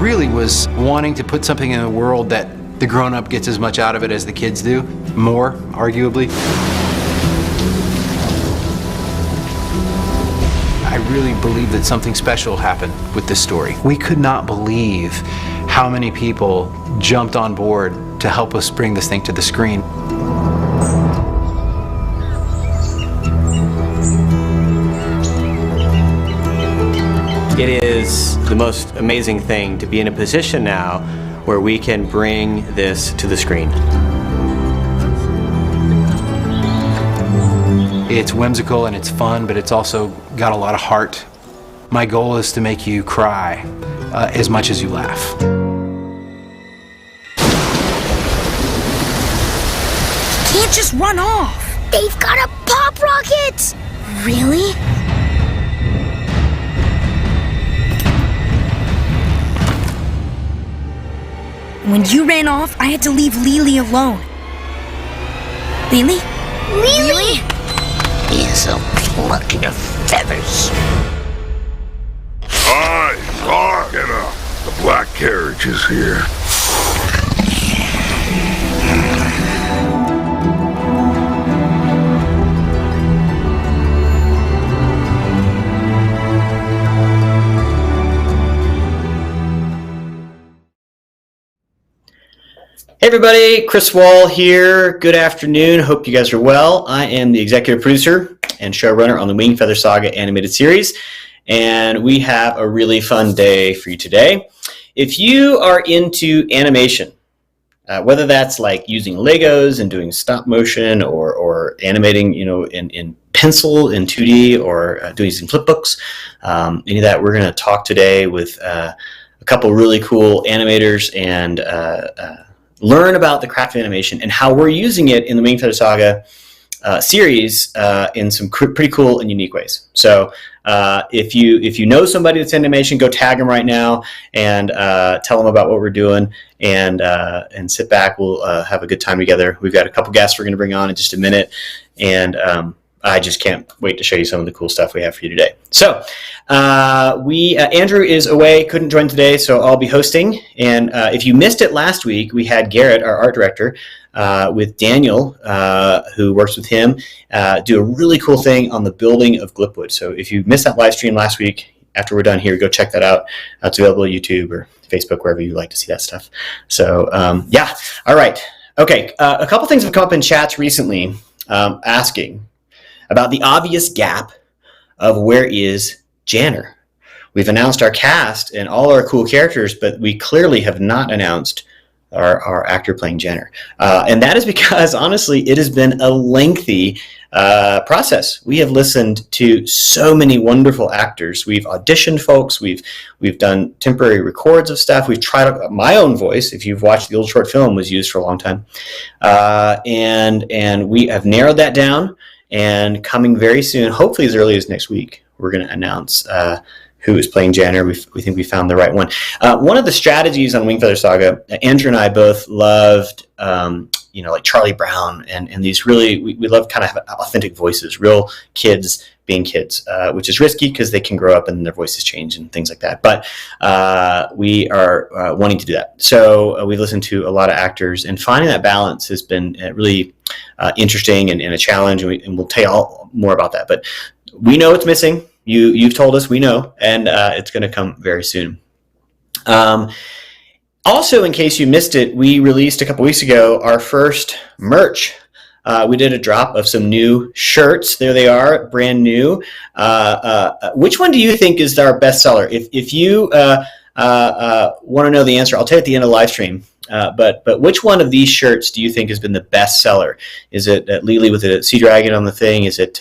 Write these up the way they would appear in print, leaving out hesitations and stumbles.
really was wanting to put something in the world that the grown-up gets as much out of it as the kids do, more, arguably. I really believe that something special happened with this story. We could not believe how many people jumped on board to help us bring this thing to the screen. It is the most amazing thing to be in a position now where we can bring this to the screen. It's whimsical and it's fun, but it's also got a lot of heart. My goal is to make you cry as much as you laugh. Can't just run off. They've got a pop rocket! Really? When you ran off, I had to leave Lily alone. Lily? Lily? He's a pluck of feathers. Aye, Sark, and the black carriage is here. Hey everybody, Chris Wall here. Good afternoon. Hope you guys are well. I am the executive producer and showrunner on the Wingfeather Saga animated series, and we have a really fun day for you today. If you are into animation, whether that's like using Legos and doing stop motion or animating, in pencil in 2D or doing some flip books, any of that, we're going to talk today with a couple really cool animators and learn about the craft of animation and how we're using it in the Wingfeather Saga series in some pretty cool and unique ways. So if you know somebody that's in animation, go tag them right now and tell them about what we're doing and sit back. We'll have a good time together. We've got a couple guests we're going to bring on in just a minute, and I just can't wait to show you some of the cool stuff we have for you today. So Andrew is away, couldn't join today, so I'll be hosting. And if you missed it last week, we had Garrett, our art director, with Daniel, who works with him, do a really cool thing on the building of Glipwood. So if you missed that live stream last week, after we're done here, go check that out. It's available on YouTube or Facebook, wherever you like to see that stuff. So yeah, all right. Okay, a couple things have come up in chats recently asking about the obvious gap of where is Janner. We've announced our cast and all our cool characters, but we clearly have not announced our actor playing Janner. And that is because, honestly, it has been a lengthy process. We have listened to so many wonderful actors. We've auditioned folks. We've done temporary records of stuff. We've tried out my own voice. If you've watched the old short film, was used for a long time. And we have narrowed that down. And coming very soon, hopefully as early as next week, we're going to announce who is playing Janner. We think we found the right one. One of the strategies on Wingfeather Saga, Andrew and I both loved, like Charlie Brown and these really, we love kind of have authentic voices, real kids being kids, which is risky because they can grow up and their voices change and things like that. But we are wanting to do that. So we've listened to a lot of actors, and finding that balance has been really interesting and a challenge, and we'll tell you all more about that. But we know it's missing. You've told us, we know, and it's going to come very soon. Also, in case you missed it, we released a couple weeks ago our first merch. We did a drop of some new shirts. There they are, brand new. Which one do you think is our best seller? If you want to know the answer, I'll tell you at the end of the live stream. But which one of these shirts do you think has been the best seller? Is it Lily with the sea dragon on the thing? Is it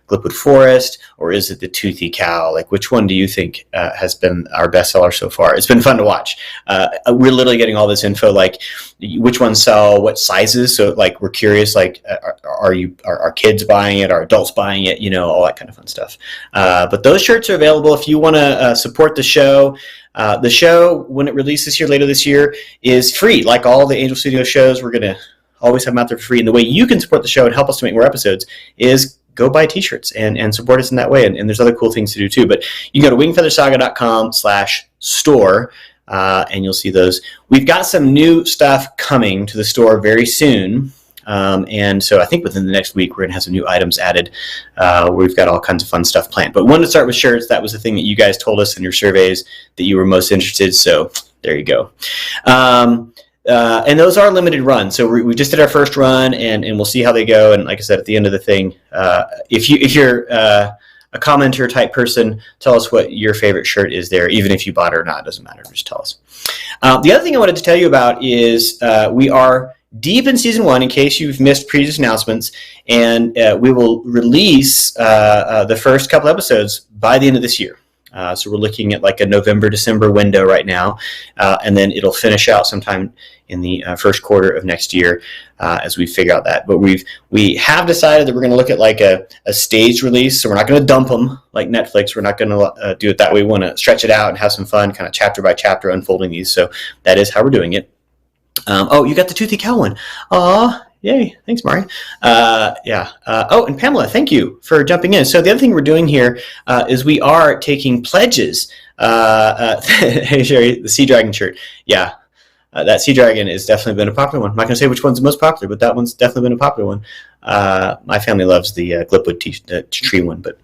Glipwood Forest, or is it the Toothy Cow? Like, which one do you think has been our best seller so far? It's been fun to watch. We're literally getting all this info, like which ones sell, what sizes. So like, we're curious, like, are kids buying it? Are adults buying it? All that kind of fun stuff. But those shirts are available if you want to support the show. The show, when it releases here later this year, is free. Like all the Angel Studio shows, we're going to always have them out there for free. And the way you can support the show and help us to make more episodes is go buy t-shirts and support us in that way. And there's other cool things to do too. But you can go to wingfeathersaga.com/store and you'll see those. We've got some new stuff coming to the store very soon. And so I think within the next week, we're going to have some new items added. We've got all kinds of fun stuff planned. But wanted to start with shirts. That was the thing that you guys told us in your surveys that you were most interested. So there you go. And those are limited runs. So we just did our first run, and we'll see how they go. And like I said, at the end of the thing, if you're a commenter type person, tell us what your favorite shirt is there. Even if you bought it or not, it doesn't matter. Just tell us. The other thing I wanted to tell you about is we are deep in season 1, in case you've missed previous announcements, and we will release the first couple episodes by the end of this year. So we're looking at like a November-December window right now, and then it'll finish out sometime in the first quarter of next year as we figure out that. But we have decided that we're going to look at like a staged release, so we're not going to dump them like Netflix. We're not going to do it that way. We want to stretch it out and have some fun, kind of chapter by chapter unfolding these. So that is how we're doing it. Oh, you got the Toothy Cow one. Aw, yay. Thanks, Mari. Yeah. Oh, and Pamela, thank you for jumping in. So the other thing we're doing here is we are taking pledges. Hey, Sherry, the Sea Dragon shirt. Yeah. That Sea Dragon has definitely been a popular one. I'm not going to say which one's the most popular, but that one's definitely been a popular one. My family loves the Glipwood tree one, but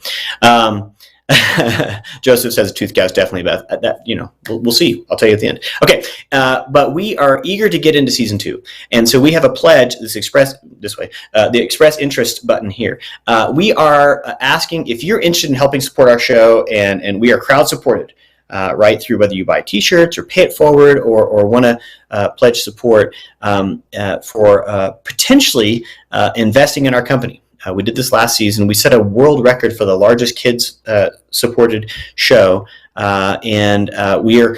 Joseph says Tooth Cow is definitely about that. We'll see. I'll tell you at the end. Okay, but we are eager to get into season 2, and so we have a pledge. The express interest button here. We are asking if you're interested in helping support our show, and we are crowd supported. Right through whether you buy t-shirts or pay it forward or want to pledge support for potentially investing in our company. We did this last season. We set a world record for the largest kids supported show, and we are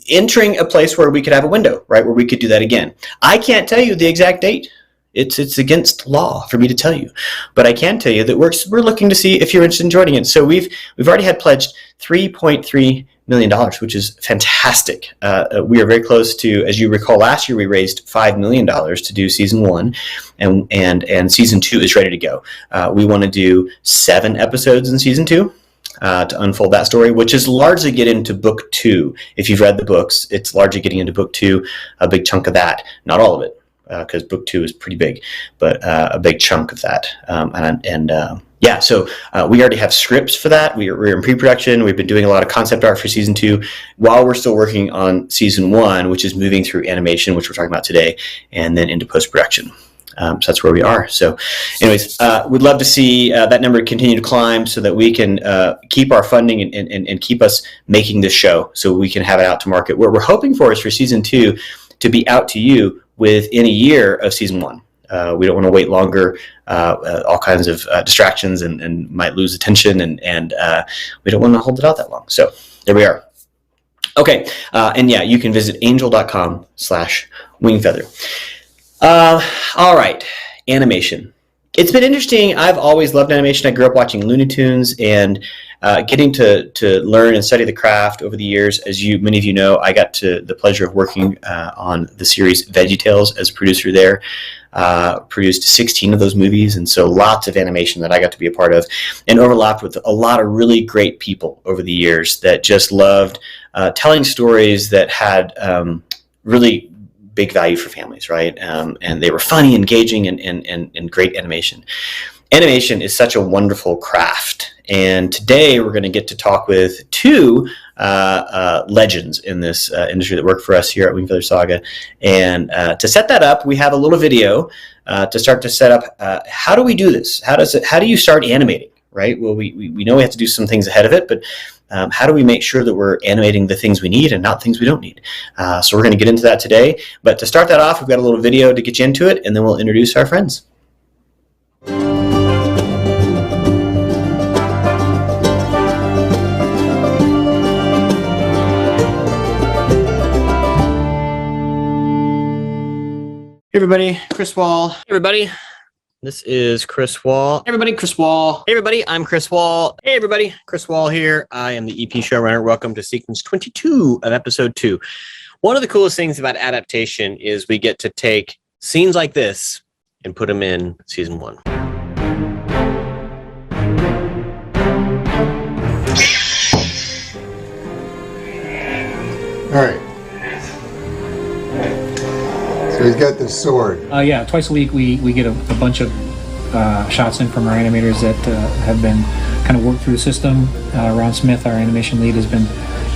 entering a place where we could have a window, right, where we could do that again. I can't tell you the exact date. It's against law for me to tell you, but I can tell you that we're looking to see if you're interested in joining it. So we've already had pledged $3.3 million, which is fantastic. We are very close to, as you recall, last year we raised $5 million to do season 1, and season 2 is ready to go. We want to do 7 episodes in season 2. To unfold that story, which is largely get into book 2. If you've read the books, it's largely getting into book 2, a big chunk of that, not all of it, because book 2 is pretty big, but a big chunk of that. So we already have scripts for that. We're in pre-production. We've been doing a lot of concept art for season 2 while we're still working on season 1, which is moving through animation, which we're talking about today, and then into post-production. So that's where we are. So anyways, we'd love to see that number continue to climb so that we can keep our funding and keep us making this show so we can have it out to market. What we're hoping for is for season 2 to be out to you within a year of season 1. We don't want to wait longer, all kinds of distractions and might lose attention, and we don't want to hold it out that long. So there we are. Okay, and yeah, you can visit angel.com/wingfeather. All right, animation. It's been interesting. I've always loved animation. I grew up watching Looney Tunes and getting to learn and study the craft over the years. As many of you know, I got the pleasure of working on the series VeggieTales as a producer there. Produced 16 of those movies, and so lots of animation that I got to be a part of, and overlapped with a lot of really great people over the years that just loved telling stories that had really big value for families, right? And they were funny, engaging, and great animation. Animation is such a wonderful craft. And today we're going to get to talk with 2 legends in this industry that work for us here at Wingfeather Saga. And to set that up, we have a little video to start to set up how do we do this? How do you start animating, right? Well, we know we have to do some things ahead of it, but how do we make sure that we're animating the things we need and not things we don't need? So we're going to get into that today. But to start that off, we've got a little video to get you into it, and then we'll introduce our friends. Hey everybody, Chris Wall. Hey everybody, this is Chris Wall. Hey everybody, Chris Wall. Hey everybody, I'm Chris Wall. Hey everybody, Chris Wall here. I am the EP showrunner. Welcome to sequence 22 of episode 2. One of the coolest things about adaptation is we get to take scenes like this and put them in season 1. All right. So he's got the sword. Yeah, twice a week we get a bunch of shots in from our animators that have been kind of worked through the system. Ron Smith, our animation lead, has been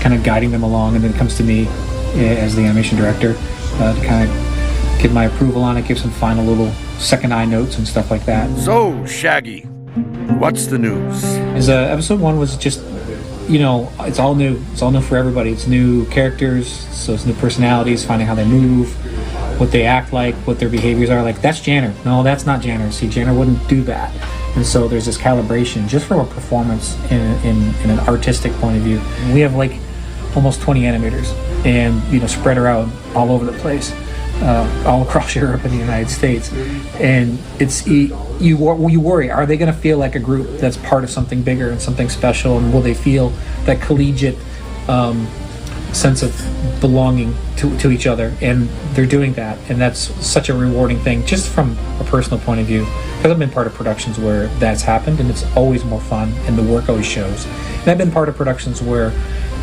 kind of guiding them along, and then it comes to me as the animation director to kind of give my approval on it, give some final little second eye notes and stuff like that. So, Shaggy, what's the news? Episode 1 was just, it's all new. It's all new for everybody. It's new characters, so it's new personalities, finding how they move, what they act like, what their behaviors are like. That's Janner. No, that's not Janner. See, Janner wouldn't do that. And so there's this calibration just from a performance in an artistic point of view. We have like almost 20 animators, and spread around all over the place, all across Europe and the United States. And it's you worry, are they going to feel like a group that's part of something bigger and something special, and will they feel that collegiate sense of belonging to each other? And they're doing that, and that's such a rewarding thing just from a personal point of view, because I've been part of productions where that's happened, and it's always more fun and the work always shows. And I've been part of productions where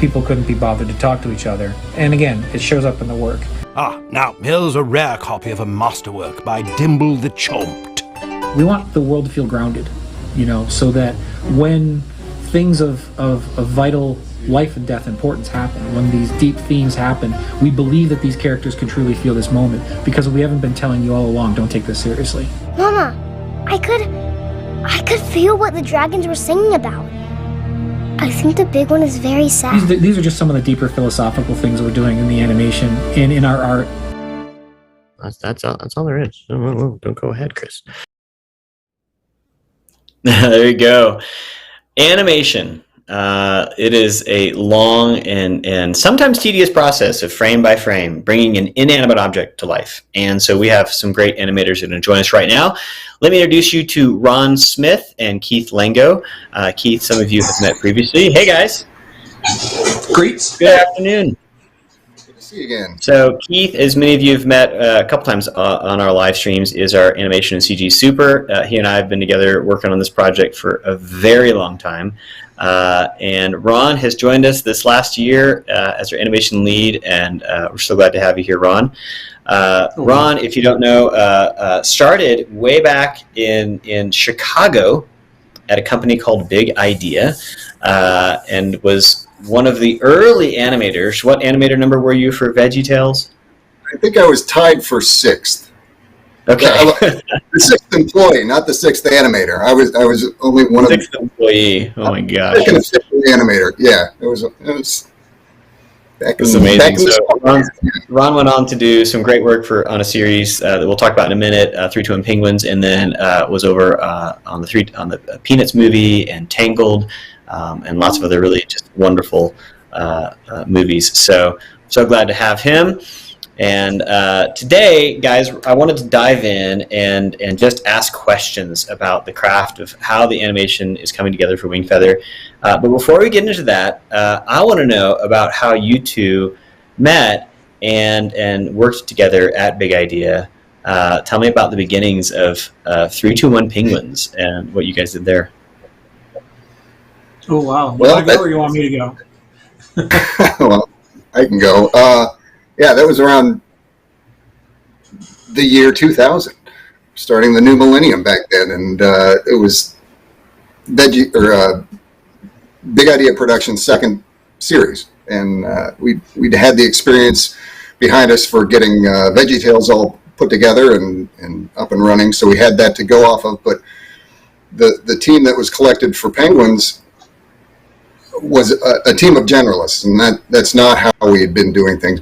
people couldn't be bothered to talk to each other, and again, it shows up in the work. Now, here's a rare copy of a masterwork by Dimble the Chomped. We want the world to feel grounded, so that when things of vital life and death importance happen, when these deep themes happen, we believe that these characters can truly feel this moment, because we haven't been telling you all along, don't take this seriously. Mama, I could feel what the dragons were singing about. I think the big one is very sad. These are just some of the deeper philosophical things we're doing in the animation and in our art. That's all there is. Don't go ahead, Chris. There you go. Animation. It is a long and sometimes tedious process of frame by frame bringing an inanimate object to life. And so we have some great animators who are going to join us right now. Let me introduce you to Ron Smith and Keith Lango. Keith, some of you have met previously. Hey, guys. Great. Good afternoon. See you again. So Keith, as many of you have met a couple times on our live streams, is our animation and CG super. He and I have been together working on this project for a very long time. And Ron has joined us this last year as our animation lead, and we're so glad to have you here, Ron. Ron, if you don't know, started way back in Chicago at a company called Big Idea, and was one of the early animators. What animator number were you for VeggieTales? I think I was tied for 6th. Okay. The 6th employee, not the 6th animator. I was only one of the 6th employee. Oh my gosh. Second official animator. Yeah, it was back This is amazing. So Ron went on to do some great work on a series that we'll talk about in a minute, 3-2-1 Penguins, and then was over on the Peanuts movie and Tangled, and lots of other really just wonderful movies. So glad to have him. And today, guys, I wanted to dive in and just ask questions about the craft of how the animation is coming together for Wingfeather. But before we get into that, I want to know about how you two met and worked together at Big Idea. Tell me about the beginnings of 3-2-1 Penguins and what you guys did there. Oh, wow. You Well, want to go or you want me to go? Well, I can go. Yeah, that was around the year 2000, starting the new millennium back then, and it was Big Idea Productions' second series, and we'd had the experience behind us for getting VeggieTales all put together and up and running, so we had that to go off of. But the team that was collected for Penguins was a team of generalists, and that's not how we had been doing things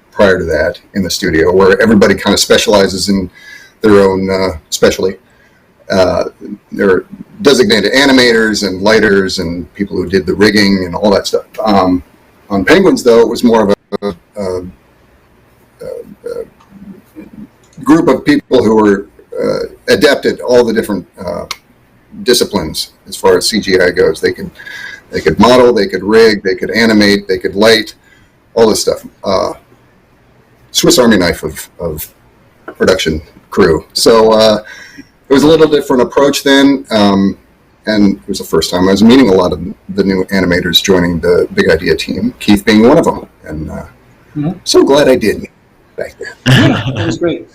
prior to that in the studio, where everybody kind of specializes in their own specialty. There are designated animators and lighters and people who did the rigging and all that stuff. On Penguins, though, it was more of a group of people who were adept at all the different disciplines as far as CGI goes. They could model, they could rig, they could animate, they could light, all this stuff. Swiss Army knife of production crew. So it was a little different approach then, and it was the first time I was meeting a lot of the new animators joining the Big Idea team, Keith being one of them, and so glad I did back then. Yeah, it was great.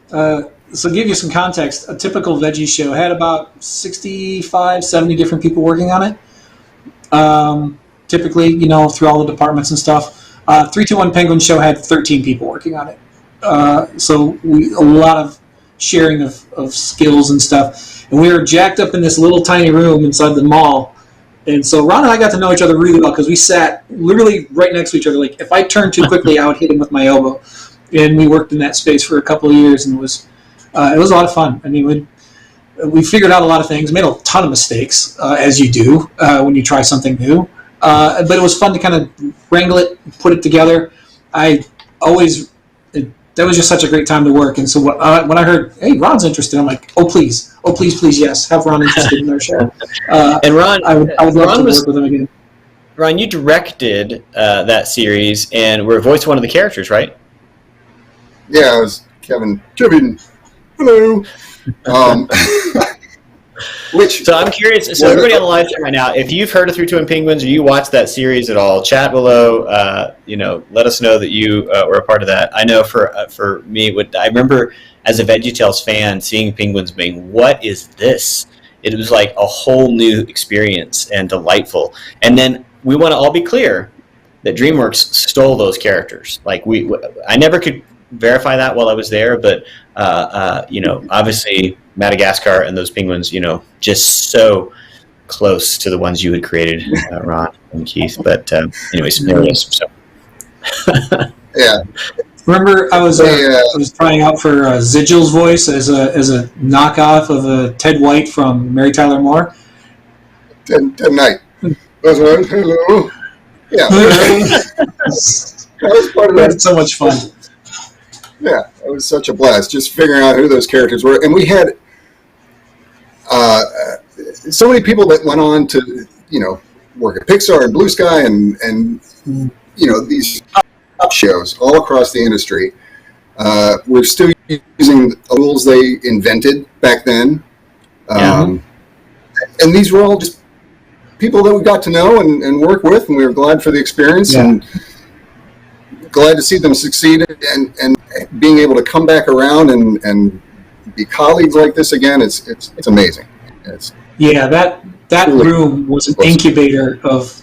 So give you some context, a typical veggie show had about 65, 70 different people working on it. Typically, through all the departments and stuff. 3-2-1 Penguin show had 13 people working on it. So a lot of sharing of skills and stuff. And we were jacked up in this little tiny room inside the mall. And so Ron and I got to know each other really well because we sat literally right next to each other. Like if I turned too quickly, I would hit him with my elbow. And we worked in that space for a couple of years, and it was a lot of fun. I mean, we figured out a lot of things, made a ton of mistakes, as you do when you try something new. But it was fun to kind of wrangle it, put it together. That was just such a great time to work. And so when I heard, hey, Ron's interested, I'm like, oh, please, yes, have Ron interested in our show. And Ron, I would love to work with him again. Ron, you directed that series and were voiced one of the characters, right? Yeah, I was Kevin. Hello. So I'm curious. So everybody on the live stream right now, if you've heard of 3-2-1 Penguins or you watched that series at all, chat below. Let us know that you were a part of that. I know for me, I remember as a VeggieTales fan seeing Penguins being, what is this? It was like a whole new experience and delightful. And then we want to all be clear that DreamWorks stole those characters. Like I never could verify that while I was there, but obviously Madagascar and those penguins, just so close to the ones you had created, Ron and Keith. But anyways, there it is. So. Yeah. Remember, I was trying out for Zigil's voice as a knockoff of Ted White from Mary Tyler Moore. Ted Knight. That's right. Hello. Yeah. That was part of that. It's so much fun. Yeah, it was such a blast just figuring out who those characters were. And we had so many people that went on to, work at Pixar and Blue Sky and these top shows all across the industry. We're still using the tools they invented back then. And these were all just people that we got to know and work with, and we were glad for the experience and glad to see them succeed and being able to come back around and be colleagues like this again. It's amazing. That really room was an incubator of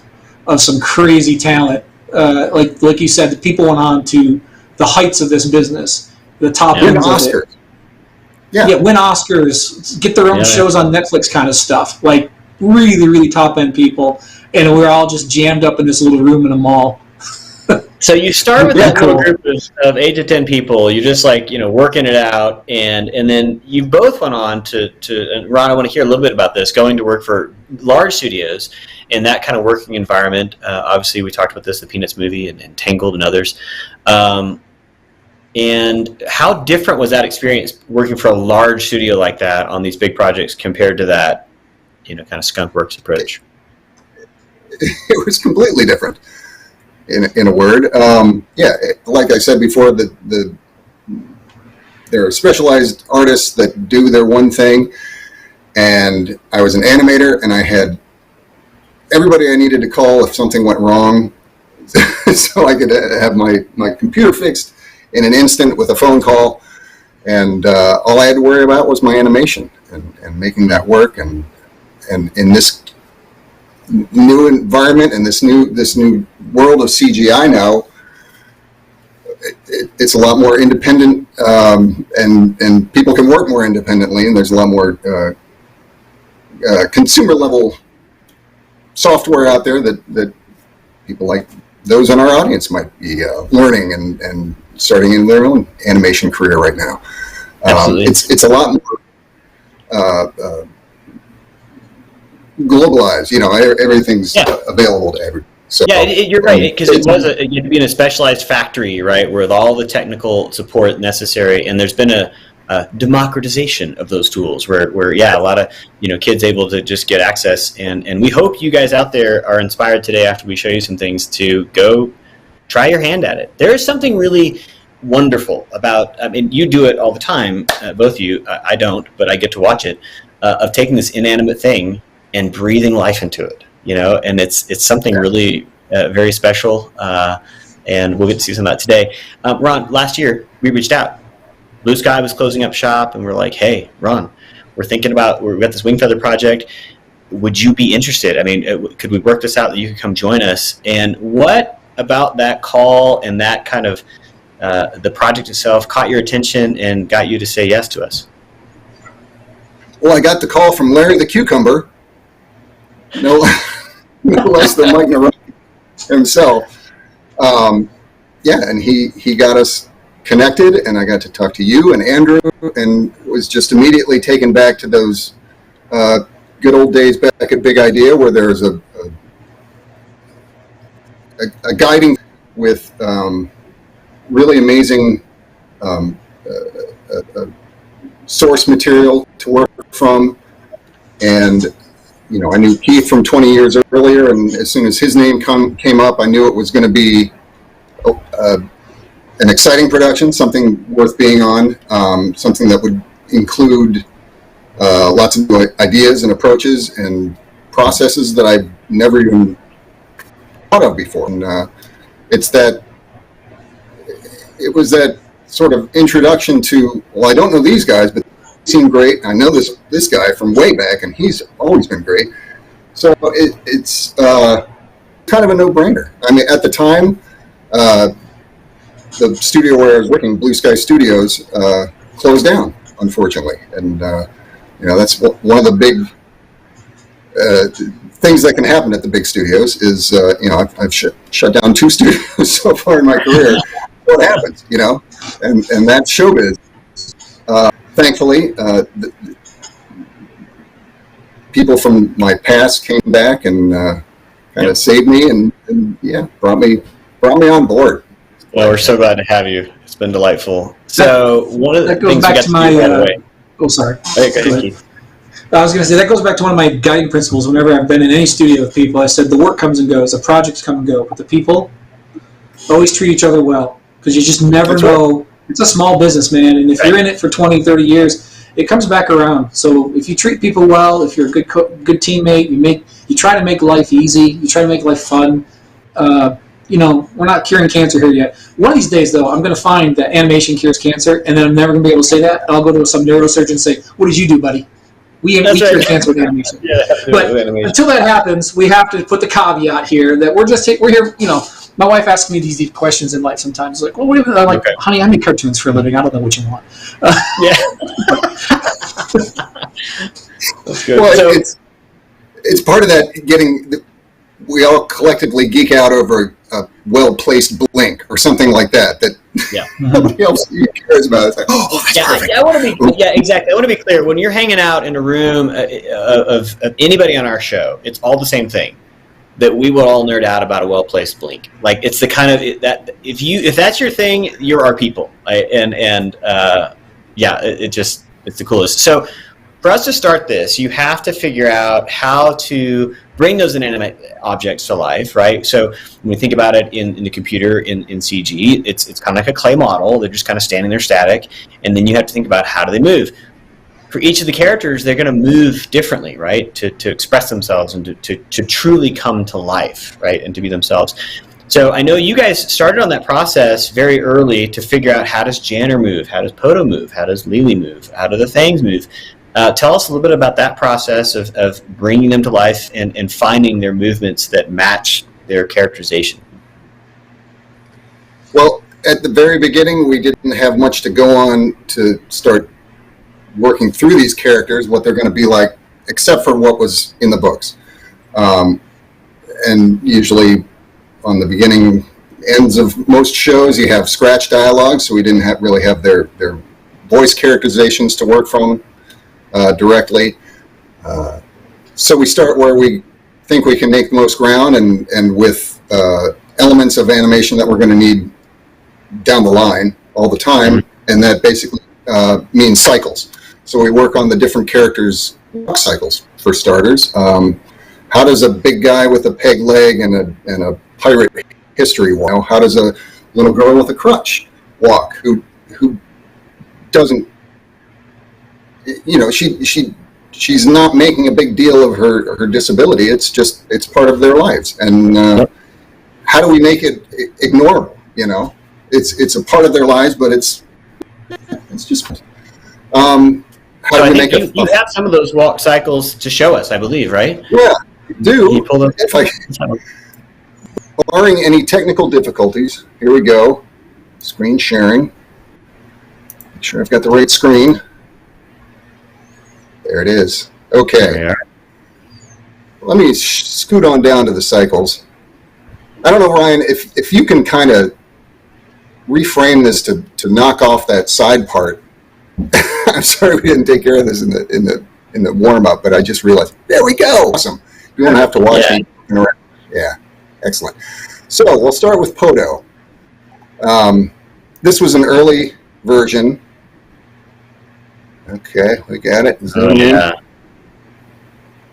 some crazy talent. Like you said, the people went on to the heights of this business, the top win ends Oscars. of it. Win Oscars, get their own shows on Netflix kind of stuff. Like really, really top end people, and we're all just jammed up in this little room in a mall. So you start with that little group of 8 to 10 people. You're just working it out, and then you both went on to and Ron, I want to hear a little bit about this, going to work for large studios in that kind of working environment. Obviously, we talked about this, the Peanuts movie and Tangled and others. And how different was that experience working for a large studio like that on these big projects compared to that, kind of skunkworks approach? It was completely different. In a word, like I said before, there are specialized artists that do their one thing, and I was an animator, and I had everybody I needed to call if something went wrong, so I could have my computer fixed in an instant with a phone call, and all I had to worry about was my animation and making that work, and in this new environment and this new world of CGI now, it's a lot more independent, and people can work more independently, and there's a lot more consumer level software out there that people like those in our audience might be learning and starting in their own animation career right now. It's a lot more globalized, everything's available to everyone. So, you're right, because you'd be in a specialized factory, right, with all the technical support necessary, and there's been a democratization of those tools where a lot of kids able to just get access, and we hope you guys out there are inspired today after we show you some things to go try your hand at it. There is something really wonderful about, you do it all the time, both of you. I don't, but I get to watch it, of taking this inanimate thing and breathing life into it, and it's something really very special, and we'll get to see some of that today. Ron, last year we reached out. Blue Sky was closing up shop, and we're like, hey, Ron, we've got this Wingfeather project. Would you be interested? Could we work this out that you could come join us? And what about that call and that kind of the project itself caught your attention and got you to say yes to us? Well, I got the call from Larry the Cucumber, no less than Mike Narone himself. And he got us connected, and I got to talk to you and Andrew, and was just immediately taken back to those good old days back at Big Idea, where there was a guiding with really amazing source material to work from. And I knew Keith from 20 years earlier, and as soon as his name came up, I knew it was going to be an exciting production, something worth being on, something that would include lots of ideas and approaches and processes that I've never even thought of before. And it was that sort of introduction to, well, I don't know these guys, but they seem great. I know this guy from way back, and he's always been great. So it's kind of a no-brainer. At the time, the studio where I was working, Blue Sky Studios, closed down, unfortunately. And, that's one of the big things that can happen at the big studios is, I've shut down 2 studios so far in my career. What happens, and that's showbiz. Thankfully, people from my past came back and kind of saved me and yeah, brought me on board. Well, we're so glad to have you. It's been delightful. So one of the That goes things back we got to to my. do right away. Oh, sorry. Okay, go ahead, Keith. I was going to say that goes back to one of my guiding principles. Whenever I've been in any studio with people, I said the work comes and goes, the projects come and go, but the people always treat each other well, because you just never know. Right. It's a small business, man, and if you're in it for 20, 30 years, it comes back around. So if you treat people well, if you're a good teammate, you try to make life easy, you try to make life fun. You know, we're not curing cancer here yet. One of these days, though, I'm going to find that animation cures cancer, and then I'm never going to be able to say that. I'll go to some neurosurgeon and say, "What did you do, buddy? We cure cancer with animation." But until that happens, we have to put the caveat here that we're here. You know, my wife asks me these deep questions in life sometimes. Like, well, what I'm like, honey, I make cartoons for a living. I don't know what you want. That's good. Well, so, it's part of that we all collectively geek out over a well-placed blink or something like that nobody else cares about. It's like, oh, that's perfect. Exactly. I want to be clear. When you're hanging out in a room of anybody on our show, it's all the same thing. That we will all nerd out about a well-placed blink. Like, it's the kind of that if that's your thing, you're our people. It's the coolest. So for us to start this, you have to figure out how to bring those inanimate objects to life, right? So when we think about it in the computer, in CG, it's kind of like a clay model. They're just kind of standing there static, and then you have to think about how do they move. For each of the characters, they're going to move differently, right? To express themselves and to truly come to life, right? And to be themselves. So I know you guys started on that process very early to figure out how does Janner move, how does Poto move, how does Lily move, how do the Fangs move. Tell us a little bit about that process of bringing them to life and finding their movements that match their characterization. Well, at the very beginning, we didn't have much to go on to start working through these characters, what they're going to be like, except for what was in the books. And usually on the beginning ends of most shows, you have scratch dialogue, so we didn't really have their voice characterizations to work from directly. So we start where we think we can make the most ground and with elements of animation that we're going to need down the line all the time, and that basically means cycles. So we work on the different characters' walk cycles, for starters. How does a big guy with a peg leg and a pirate history walk? How does a little girl with a crutch walk? Who doesn't, you know, she's not making a big deal of her disability. It's part of their lives. And how do we make it ignorable? You know, it's a part of their lives, but it's just. How do we make it? You have some of those walk cycles to show us, I believe, right? Yeah, I do. You pull them. Barring any technical difficulties, here we go. Screen sharing. Make sure I've got the right screen. There it is. Okay. Let me scoot on down to the cycles. I don't know, Ryan, if you can kind of reframe this to knock off that side part. I'm sorry we didn't take care of this in the warm up, but I just realized there we go. Awesome. You won't have to watch me. Yeah, excellent. So we'll start with Poto. This was an early version. Okay, we got it. Yeah.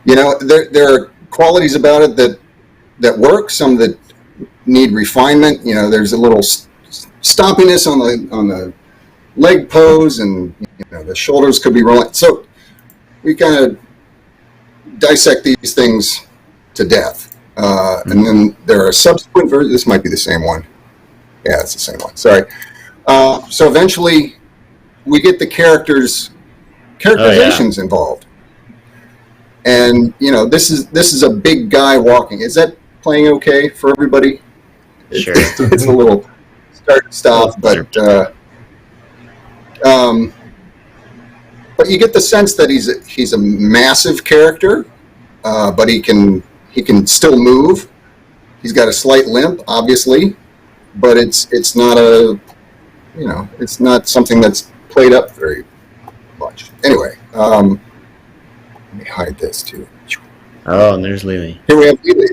You know, there are qualities about it that work. Some that need refinement. You know, there's a little stompiness on the leg pose, and you know, the shoulders could be rolling. So we kind of dissect these things to death. And then there are subsequent versions. This might be the same one. Yeah, it's the same one. Sorry. So eventually we get the characterizations involved. And you know, this is a big guy walking. Is that playing okay for everybody? Sure. It's a little start stop, but you get the sense that he's a massive character, but he can still move. He's got a slight limp, obviously, but it's not it's not something that's played up very much. Anyway, let me hide this too. Oh, and there's Lily. Here we have Lily.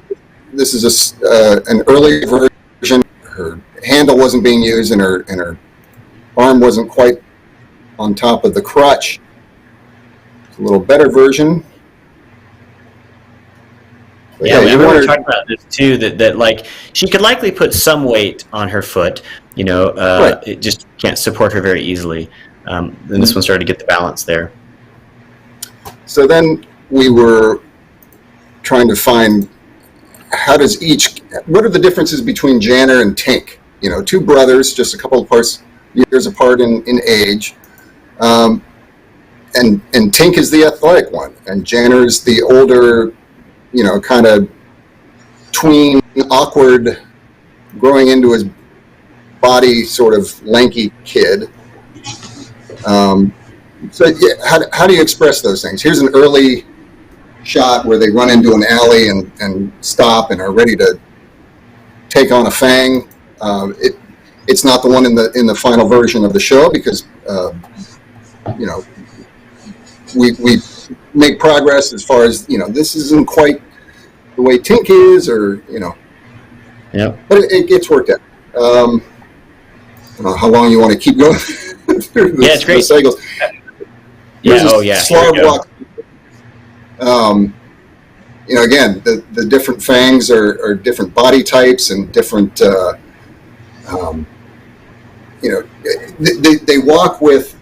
this is an early version. Her handle wasn't being used, and her arm wasn't quite on top of the crutch. It's a little better version. But yeah, we were talking about this too. That like she could likely put some weight on her foot. You know, right. It just can't support her very easily. Then this one started to get the balance there. So then we were trying to find what are the differences between Janner and Tink? You know, two brothers, just a couple of years apart in age. And Tink is the athletic one, and Janner is the older, you know, kind of tween, awkward, growing into his body, sort of lanky kid. So yeah, how do you express those things? Here's an early shot where they run into an alley and stop and are ready to take on a Fang. It's not the one in the final version of the show because you know, we make progress as far as, you know, this isn't quite the way Tink is, or, you know. Yeah. But it gets worked out. I don't know how long you want to keep going through Yeah, it's great. the cycles. Yeah. Oh, yeah. Slog walk. You know, again, the different Fangs are different body types and different. You know, they walk with.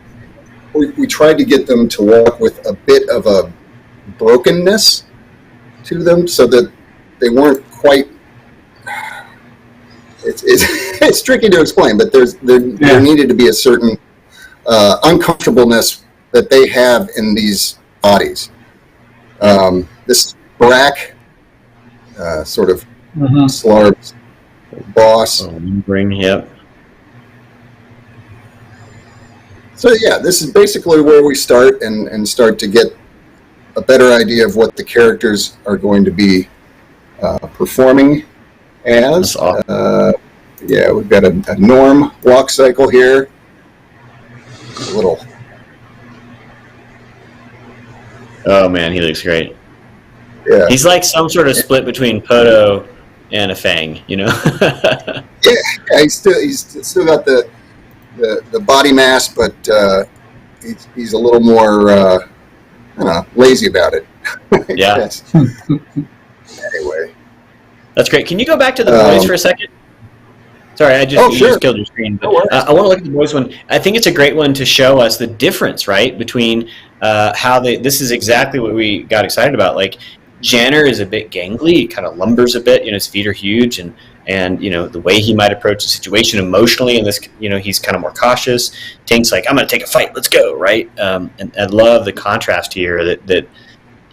We tried to get them to walk with a bit of a brokenness to them, so that they weren't quite. It's tricky to explain, but there needed to be a certain uncomfortableness that they have in these bodies. This Brack, sort of Slarv's boss. Yep. So yeah, this is basically where we start and start to get a better idea of what the characters are going to be performing as. Awesome. Yeah, we've got a Norm walk cycle here. A little. Oh man, he looks great. Yeah. He's like some sort of split between Poto and a Fang, you know. yeah, he's still got the body mass, but he's a little more I don't know, lazy about it. Yeah. Anyway, that's great. Can you go back to the boys for a second? Sorry, you just killed your screen. But I want to look at the boys one. I think it's a great one to show us the difference, right, between how this is exactly what we got excited about. Like, Janner is a bit gangly, he kind of lumbers a bit, you know, his feet are huge, and you know, the way he might approach the situation emotionally, and this, you know, he's kind of more cautious. Tink's like, I'm going to take a fight, let's go, right? And I love the contrast here that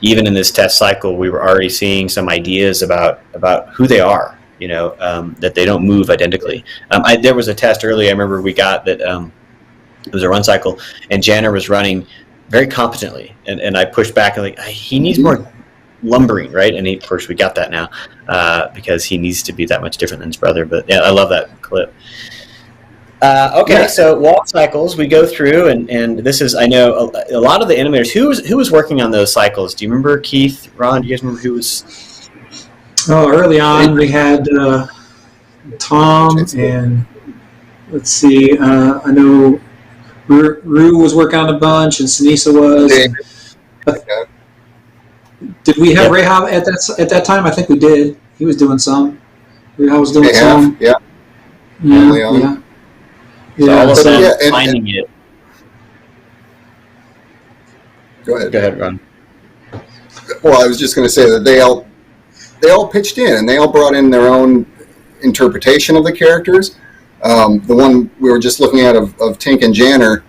even in this test cycle, we were already seeing some ideas about who they are, you know, that they don't move identically. There was a test earlier, I remember we got that it was a run cycle, and Janner was running very competently, and I pushed back and like, he needs more lumbering, right? And of course we got that now because he needs to be that much different than his brother. But yeah, I love that clip. Okay, so walk cycles we go through, and this is, I know a lot of the animators. Who was working on those cycles? Do you remember, Keith, Ron? Do you guys remember who was? Oh, early on we had Tom, and let's see, I know Rue was working on a bunch, and Sinisa was. Did we have Rehab at that time? I think we did. He was doing some. Rehab was doing some. Yeah. Yeah. So all of them finding it. Go ahead. Go ahead, Ron. Well, I was just going to say that they all pitched in, and they all brought in their own interpretation of the characters. The one we were just looking at of Tink and Janner,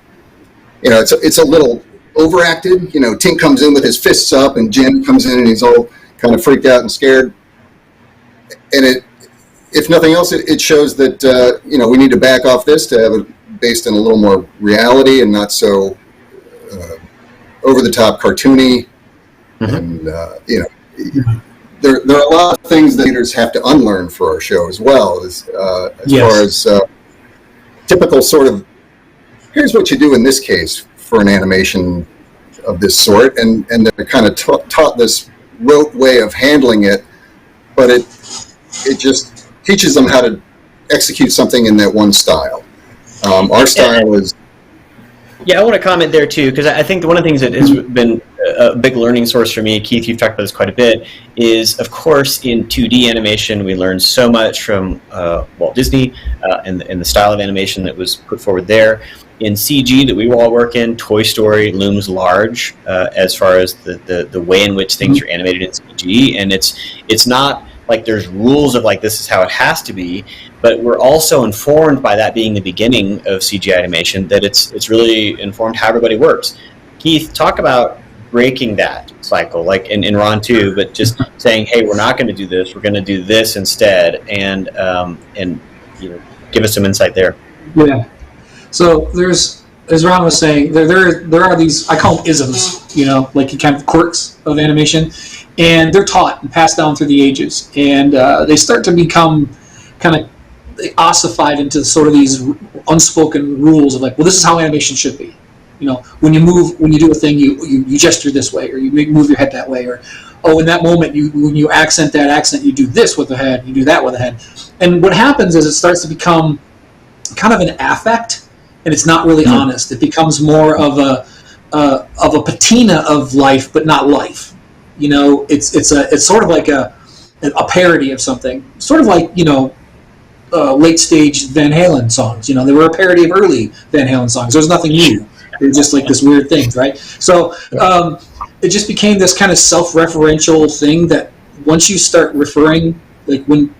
you know, it's a little overacted. You know, Tink comes in with his fists up, and Jan comes in and he's all kind of freaked out and scared. And if nothing else, it shows that you know, we need to back off this to have it based in a little more reality and not so over the top cartoony. And you know, there are a lot of things that leaders have to unlearn for our show as well, as far as typical sort of, here's what you do in this case for an animation of this sort, and they're kind of taught this rote way of handling it but it just teaches them how to execute something in that one style. Our style is... Yeah, I want to comment there too, because I think one of the things that has been a big learning source for me, Keith, you've talked about this quite a bit, is of course in 2D animation we learned so much from Walt Disney and the style of animation that was put forward there. In CG that we all work in, Toy Story looms large as far as the way in which things are animated in CG, and it's not like there's rules of like this is how it has to be, but we're also informed by that being the beginning of CG animation that it's really informed how everybody works. Keith, talk about breaking that cycle, like in Ron too, but just saying, hey, we're not going to do this, we're going to do this instead, and give us some insight there. Yeah. So there's, as Ron was saying, there are these, I call them isms, like kind of quirks of animation, and they're taught and passed down through the ages, and they start to become kind of ossified into sort of these unspoken rules of like, well, this is how animation should be. When you do a thing, you gesture this way, or you move your head that way, or in that moment, when you accent that accent, you do this with the head, you do that with the head, and what happens is it starts to become kind of an affect. And it's not really honest. It becomes more of a patina of life, but not life. It's sort of like a parody of something. Sort of like late stage Van Halen songs. They were a parody of early Van Halen songs. There's nothing new. They're just like this weird thing, right? So it just became this kind of self-referential thing that once you start referring, like when.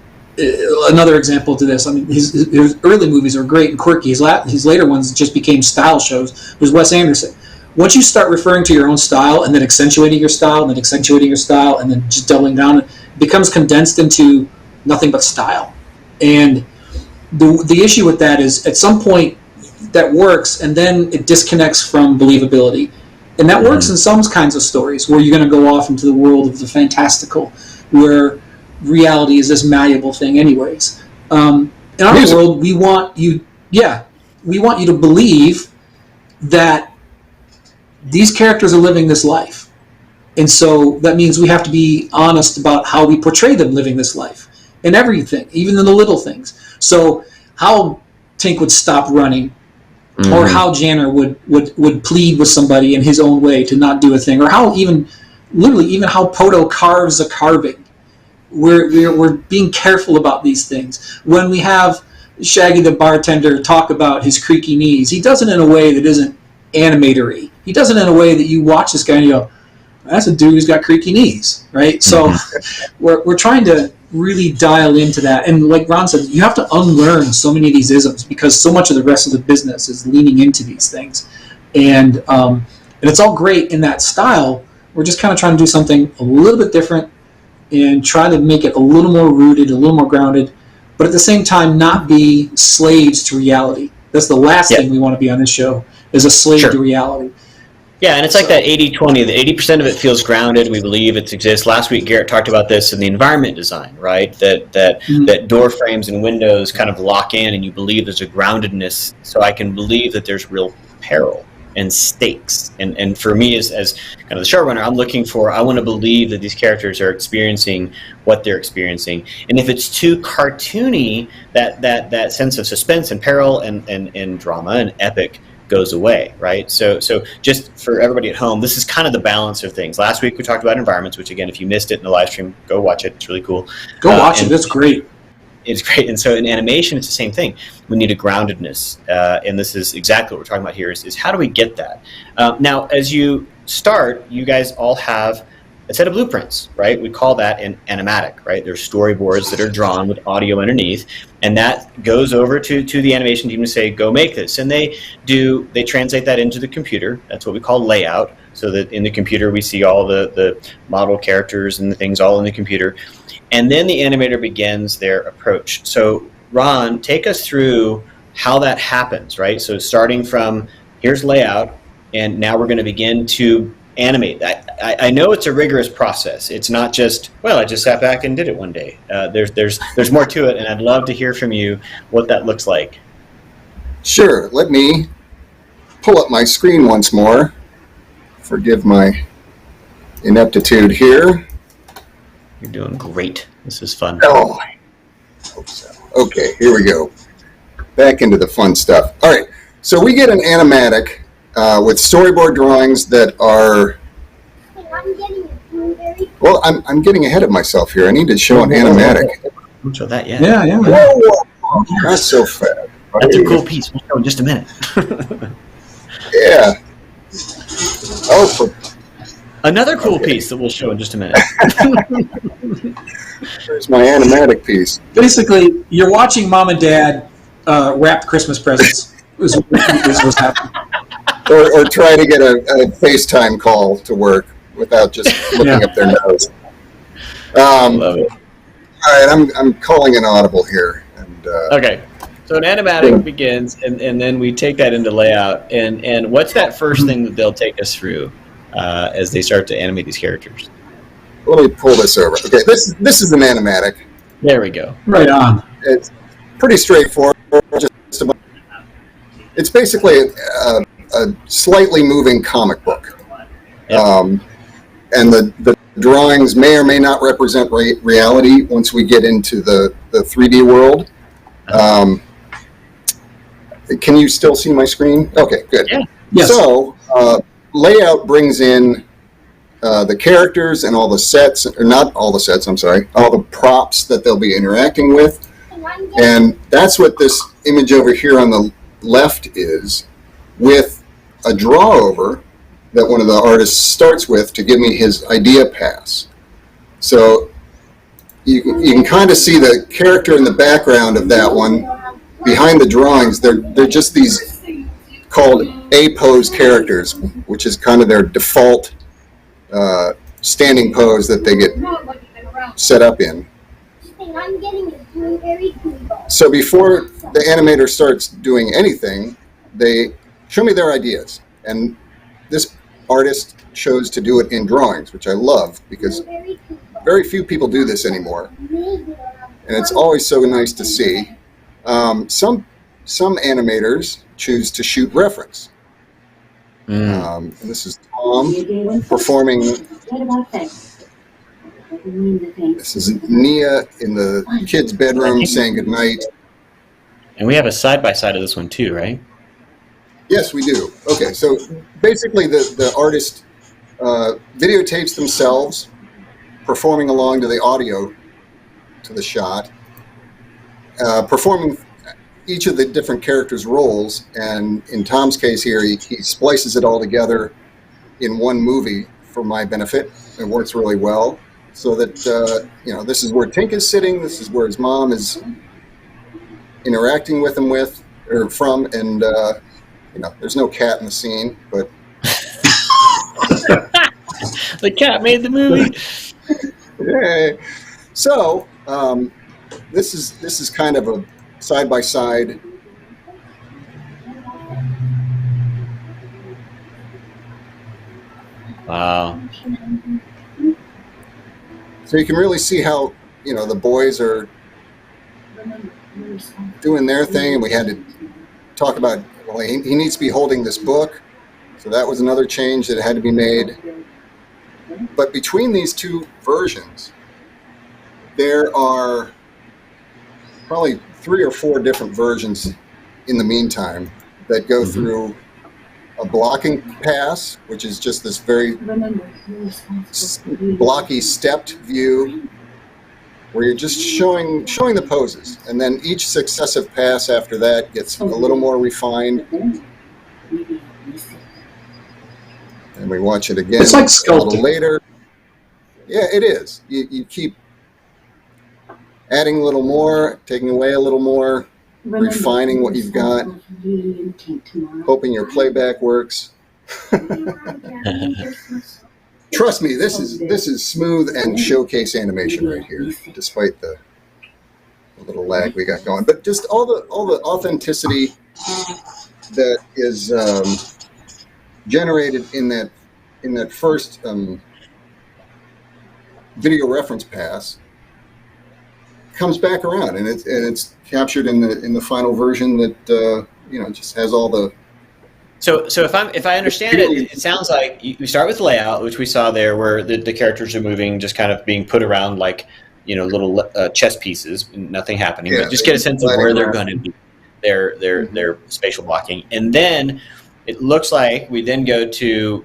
Another example to this, I mean, his early movies are great and quirky. His later ones just became style shows. There's Wes Anderson. Once you start referring to your own style and then accentuating your style and then accentuating your style and then just doubling down, it becomes condensed into nothing but style. And the issue with that is at some point that works and then it disconnects from believability. And that works in some kinds of stories where you're going to go off into the world of the fantastical, where reality is this malleable thing anyways. In our world, we want you to believe that these characters are living this life. And so that means we have to be honest about how we portray them living this life. In everything, even in the little things. So how Tink would stop running, or how Janner would plead with somebody in his own way to not do a thing, or how even how Poto carves a carving. We're being careful about these things. When we have Shaggy the bartender talk about his creaky knees, he does it in a way that isn't animatory. He does it in a way that you watch this guy and you go, that's a dude who's got creaky knees, right? So we're trying to really dial into that. And like Ron said, you have to unlearn so many of these isms because so much of the rest of the business is leaning into these things. And it's all great in that style. We're just kind of trying to do something a little bit different and try to make it a little more rooted, a little more grounded, but at the same time not be slaves to reality. That's the last thing we want to be on this show, is a slave to reality. Yeah, and it's like that 80-20. The 80% of it feels grounded. We believe it exists. Last week, Garrett talked about this in the environment design, right? That door frames and windows kind of lock in, and you believe there's a groundedness. So I can believe that there's real peril and stakes. And for me, as kind of the showrunner, I want to believe that these characters are experiencing what they're experiencing. And if it's too cartoony, that sense of suspense and peril and drama and epic goes away, right? So just for everybody at home, this is kind of the balance of things. Last week we talked about environments, which again, if you missed it in the live stream, go watch it. It's really cool. Go watch it. It's great. It's great. And so in animation, it's the same thing. We need a groundedness. And this is exactly what we're talking about here is how do we get that? Now, as you start, you guys all have a set of blueprints, right? We call that an animatic, right? There's storyboards that are drawn with audio underneath, and that goes over to the animation team to say, go make this. And they translate that into the computer. That's what we call layout, so that in the computer we see all the model characters and the things all in the computer. And then the animator begins their approach. So Ron, take us through how that happens, right? So starting from here's layout, and now we're going to begin to animate. I know it's a rigorous process. It's not just, well, I just sat back and did it one day. There's more to it, and I'd love to hear from you what that looks like. Sure. Let me pull up my screen once more. Forgive my ineptitude here. You're doing great. This is fun. Oh, I hope so. Okay, here we go. Back into the fun stuff. All right, so we get an animatic with storyboard drawings that are... Well, I'm getting ahead of myself here. I need to show an animatic. Don't show that yet. Yeah. Whoa. Not so fast. That's a cool piece. We'll show in just a minute. Yeah. Oh, Another cool piece that we'll show in just a minute. There's my animatic piece. Basically, you're watching Mom and Dad wrap Christmas presents. is what's happening. Or try to get a FaceTime call to work without just looking up their nose. Love it. All right, I'm calling an audible here. And, okay. So an animatic begins, and then we take that into layout. And what's that first thing that they'll take us through as they start to animate these characters? Let me pull this over. Okay, this is an animatic. There we go. Right on. It's pretty straightforward. It's basically a slightly moving comic book. Yep. And the drawings may or may not represent reality once we get into the 3D world. Can you still see my screen? Okay, good. Yeah. Yes. So, layout brings in the characters and all the sets, or not all the sets, I'm sorry, all the props that they'll be interacting with. And that's what this image over here on the left is, with a draw over that one of the artists starts with to give me his idea pass. So you can kind of see the character in the background of that one. Behind the drawings, they're just these called A-pose characters, which is kind of their default standing pose that they get set up in. So before the animator starts doing anything, they show me their ideas. And this artist chose to do it in drawings, which I love because very few people do this anymore. And it's always so nice to see. Some animators choose to shoot reference. And this is Tom performing. This is Nia in the kids' bedroom saying goodnight. And we have a side-by-side of this one too, right? Yes, we do. Okay, so basically the artist videotapes themselves performing along to the audio to the shot, performing each of the different characters' roles, and in Tom's case here, he splices it all together in one movie for my benefit. It works really well, so that this is where Tink is sitting, this is where his mom is interacting with him from, and there's no cat in the scene, but the cat made the movie. Yay. So this is kind of a side by side. Wow. So you can really see how the boys are doing their thing, and we had to talk about, well, he needs to be holding this book, so that was another change that had to be made. But between these two versions, there are probably 3 or 4 different versions in the meantime that go through a blocking pass, which is just this very blocky stepped view where you're just showing the poses, and then each successive pass after that gets a little more refined. And we watch it again. It's like a little sculpting. later. Yeah, it is. You keep adding a little more, taking away a little more, refining what you've got, hoping your playback works. Trust me, this is smooth and showcase animation right here, despite the little lag we got going. But just all the authenticity that is generated in that first video reference pass comes back around, and it's captured in the final version that just has all the So if I understand it, it sounds like you start with layout, which we saw there, where the characters are moving, just kind of being put around like little chess pieces, nothing happening, but just get a sense of where they're going to be, their spatial blocking, and then it looks like we then go to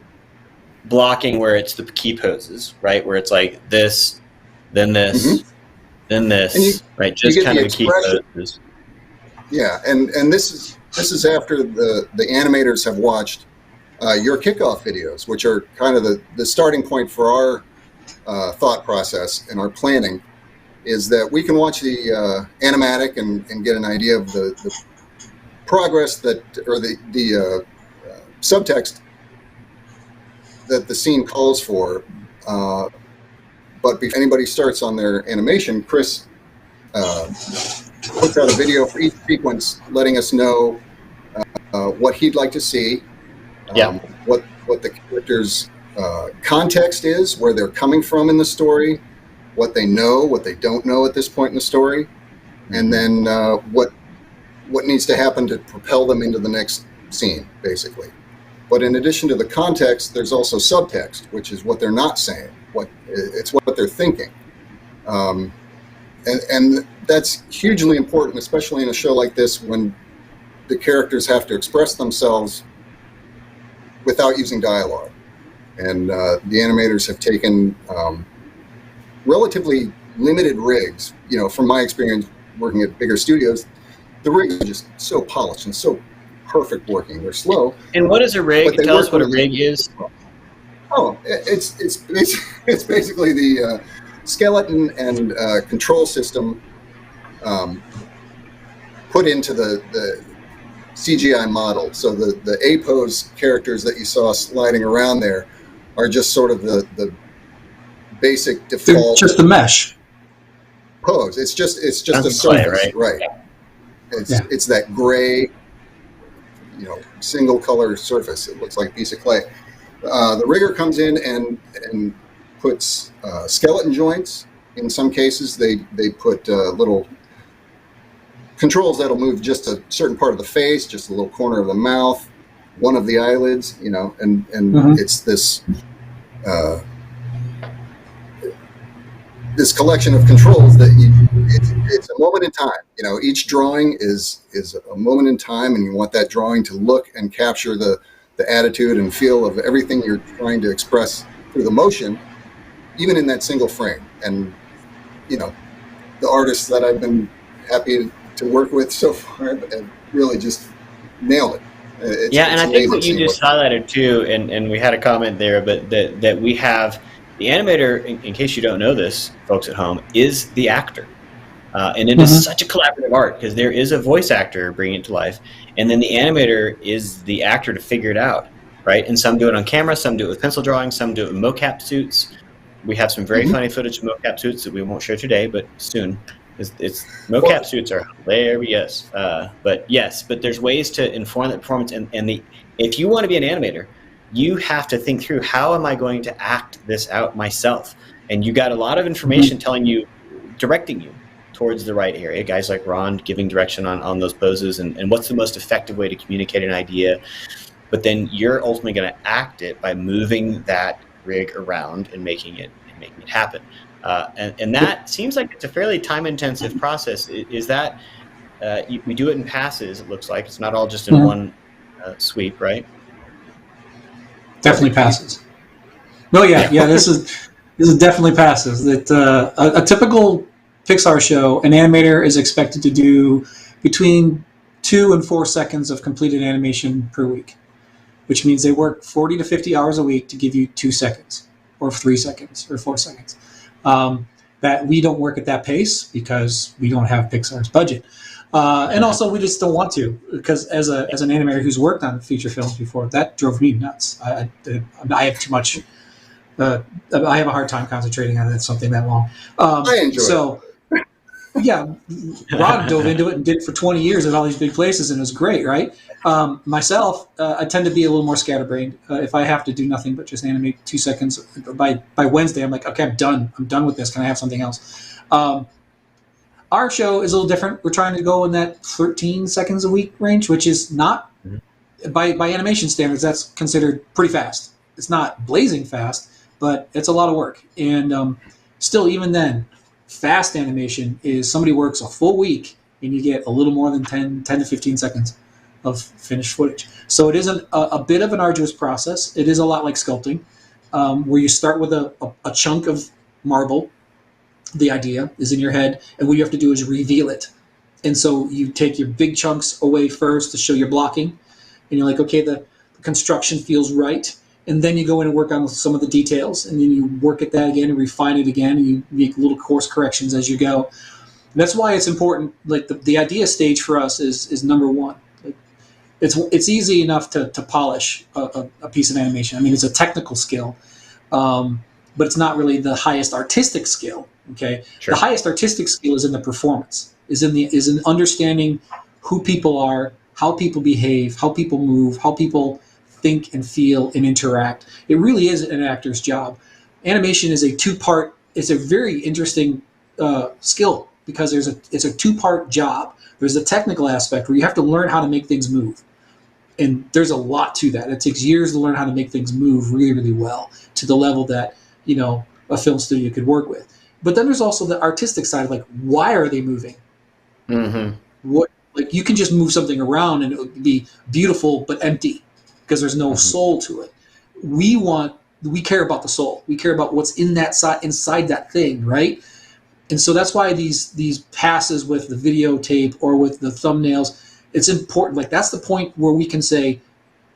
blocking where it's the key poses, right? Where it's like this, then this, then this, right? Just kind of the key poses. Yeah, and this is after the animators have watched your kickoff videos, which are kind of the starting point for our thought process and our planning, is that we can watch the animatic and get an idea of the progress the subtext that the scene calls for. But if anybody starts on their animation, Chris puts out a video for each sequence, letting us know what he'd like to see, what the character's context is, where they're coming from in the story, what they know, what they don't know at this point in the story, and then what needs to happen to propel them into the next scene, basically. But in addition to the context, there's also subtext, which is what they're not saying. It's what they're thinking. And that's hugely important, especially in a show like this when the characters have to express themselves without using dialogue. And the animators have taken relatively limited rigs. From my experience working at bigger studios, the rigs are just so polished and so perfect working. They're slow. And what is a rig? Tell us what a rig is. Oh, it's basically the skeleton and control system put into the CGI model. So the A-pose characters that you saw sliding around there are just sort of the basic default. They're just the mesh pose. It's just a surface, right? It's that gray, single color surface. It looks like a piece of clay. The rigger comes in and puts skeleton joints. In some cases, they put little controls that'll move just a certain part of the face, just a little corner of the mouth, one of the eyelids, and it's this this collection of controls that it's a moment in time. Each drawing is a moment in time, and you want that drawing to look and capture the attitude and feel of everything you're trying to express through the motion, even in that single frame. And the artists that I've been happy to work with so far have really just nailed it. And I think what you just highlighted too, and we had a comment there, but that we have the animator, in case you don't know this, folks at home, is the actor. And it is such a collaborative art because there is a voice actor bringing it to life, and then the animator is the actor to figure it out, right? And some do it on camera, some do it with pencil drawing, some do it with mocap suits. We have some very funny footage of mocap suits that we won't share today, but soon. It's mocap suits are hilarious. But there's ways to inform the performance, and if you want to be an animator, you have to think through, how am I going to act this out myself? And you got a lot of information telling you, directing you towards the right area. Guys like Ron giving direction on those poses and what's the most effective way to communicate an idea. But then you're ultimately going to act it by moving that rig around and making it happen. And that seems like it's a fairly time-intensive process. Is that we do it in passes? It looks like it's not all just in one sweep, right? Definitely passes. No, this is definitely passes. That a typical Pixar show, an animator is expected to do between 2 and 4 seconds of completed animation per week, which means they work 40 to 50 hours a week to give you 2 seconds, or 3 seconds, or 4 seconds. That we don't work at that pace because we don't have Pixar's budget. And also we just don't want to, because as an animator who's worked on feature films before, that drove me nuts. I have too much. I have a hard time concentrating on something that long. I enjoy it. Yeah, Ron dove into it and did it for 20 years at all these big places, and it was great, right? Myself, I tend to be a little more scatterbrained. If I have to do nothing but just animate 2 seconds, by Wednesday, I'm like, okay, I'm done. I'm done with this. Can I have something else? Our show is a little different. We're trying to go in that 13 seconds a week range, which is not by animation standards, that's considered pretty fast. It's not blazing fast, but it's a lot of work. And still, even then, fast animation is somebody works a full week and you get a little more than 10 to 15 seconds of finished footage. So it is a bit of an arduous process. It is a lot like sculpting, where you start with a chunk of marble. The idea is in your head, and what you have to do is reveal it. And so you take your big chunks away first to show your blocking, and you're like, okay, the construction feels right. And then you go in and work on some of the details, and then you work at that again and refine it again, and you make little course corrections as you go. And that's why it's important. Like the idea stage for us is number one. Like, it's easy enough to polish a piece of animation. I mean, it's a technical skill, but it's not really the highest artistic skill. Okay, sure. The highest artistic skill is in the performance, is in understanding who people are, how people behave, how people move, how people think and feel and interact. It really is an actor's job. Animation is a two-part. It's a very interesting skill because it's a two-part job. There's a technical aspect where you have to learn how to make things move, and there's a lot to that. It takes years to learn how to make things move really, really well to the level that a film studio could work with. But then there's also the artistic side of like, why are they moving? Mm-hmm. Like you can just move something around and it would be beautiful but empty because there's no soul to it. We care about the soul. We care about what's inside that thing, right? And so that's why these passes with the videotape or with the thumbnails, it's important. Like that's the point where we can say,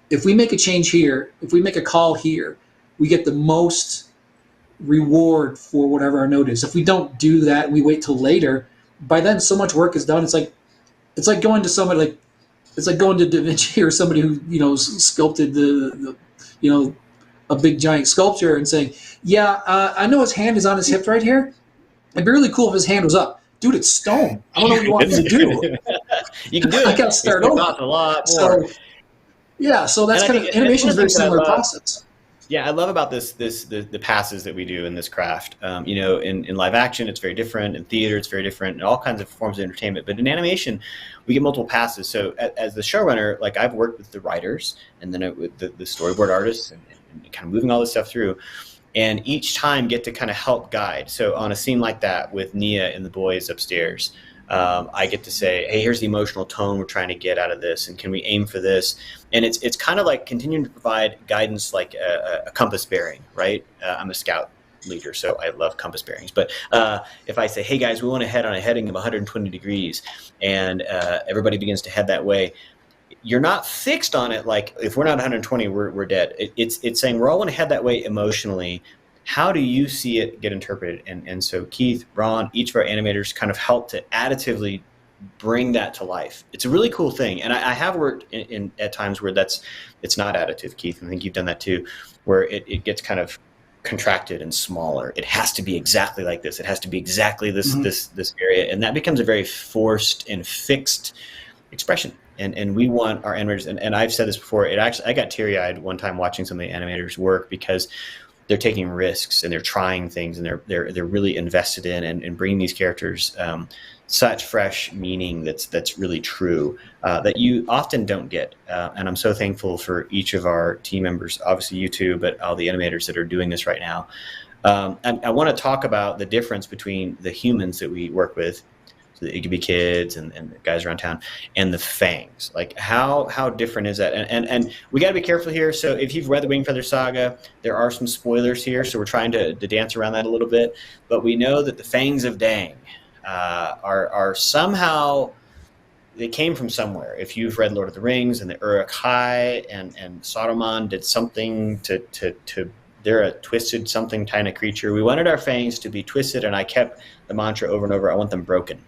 if we make a change here, if we make a call here, we get the most reward for whatever our note is. If we don't do that and we wait till later, by then so much work is done. It's like going to somebody it's like going to Da Vinci or somebody who sculpted the a big giant sculpture and saying, I know his hand is on his hip right here. It'd be really cool if his hand was up. Dude, it's stone. I don't know what you want me to do. You can do it. I gotta start over. A lot more. So that's kind of animation is a very similar process. Yeah, I love about the passes that we do in this craft. In live action, it's very different. In theater, it's very different. In all kinds of forms of entertainment. But in animation, we get multiple passes. So as the showrunner, like I've worked with the writers and then with the storyboard artists and kind of moving all this stuff through. And each time get to kind of help guide. So on a scene like that with Nia and the boys upstairs, I get to say, hey, here's the emotional tone we're trying to get out of this, and can we aim for this? And it's kind of like continuing to provide guidance like a compass bearing, right? I'm a scout leader, so I love compass bearings. But if I say, hey, guys, we want to head on a heading of 120 degrees, and everybody begins to head that way, you're not fixed on it like, if we're not 120, we're dead. It's saying we're all going to head that way emotionally. How do you see it get interpreted? And so Keith, Ron, each of our animators kind of help to additively bring that to life. It's a really cool thing. And I have worked in at times where it's not additive, Keith, and I think you've done that too, where it gets kind of contracted and smaller. It has to be exactly like this. It has to be exactly this area. And that becomes a very forced and fixed expression. And we want our animators, and I've said this before, I got teary-eyed one time watching some of the animators work because they're taking risks and they're trying things and they're really invested in and bringing these characters such fresh meaning that's really true that you often don't get. And I'm so thankful for each of our team members, obviously you two, but all the animators that are doing this right now. And I want to talk about the difference between the humans that we work with, so the Igiby kids and the guys around town, and the Fangs. Like how different is that? And we got to be careful here. So if you've read the Wingfeather Saga, there are some spoilers here. So we're trying to dance around that a little bit. But we know that the Fangs of Dang are somehow, they came from somewhere. If you've read Lord of the Rings and the Uruk-hai and Saruman did something to they're a twisted something kind of creature. We wanted our fangs to be twisted, and I kept the mantra over and over, I want them broken.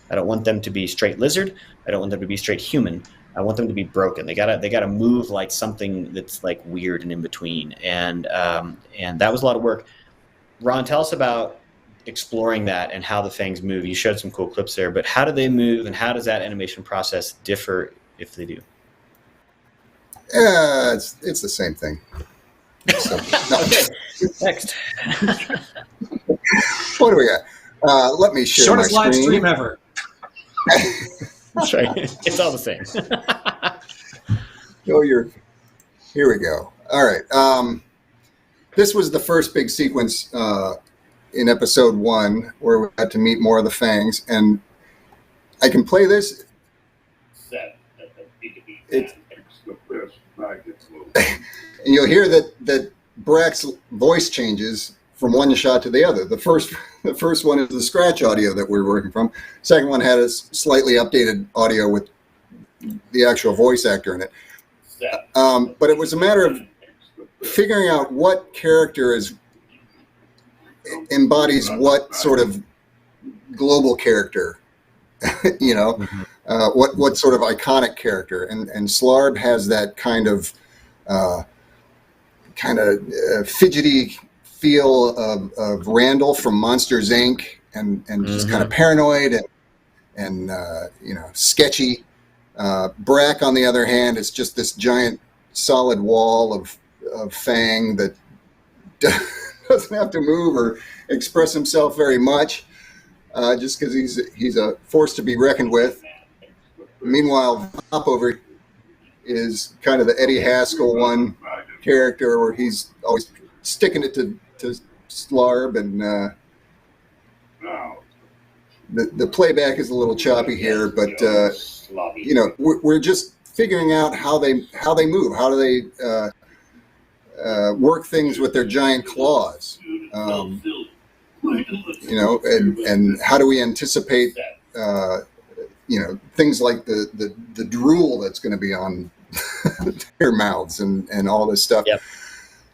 I don't want them to be straight lizard. I don't want them to be straight human. I want them to be broken. They gotta move like something that's like weird and in between. And that was a lot of work. Ron, tell us about exploring that and how the fangs move. You showed some cool clips there, but how do they move and how does that animation process differ if they do? It's the same thing. So, no. Okay, next. What do we got? Let me share Shortest my live screen. stream ever. That's right. It's all the same. Oh, here we go. All right. This was the first big sequence in episode 1 where we had to meet more of the Fangs, and I can play this. It's the best and you'll hear that Brack's voice changes from one shot to the other. The first one is the scratch audio that we're working from. Second one had a slightly updated audio with the actual voice actor in it. But it was a matter of figuring out what character embodies what sort of global character, what sort of iconic character, and Slarb has that kind of fidgety feel of Randall from Monsters Inc. and just kind of paranoid and sketchy. Brack, on the other hand, is just this giant solid wall of Fang that doesn't have to move or express himself very much, just because he's a force to be reckoned with. Meanwhile, Vop is kind of the Eddie Haskell one character, where he's always sticking it to Slarb, and the playback is a little choppy here, but we're just figuring out how they move, how do they work things with their giant claws, and how do we anticipate things like the drool that's going to be on their mouths and all this stuff. Yep.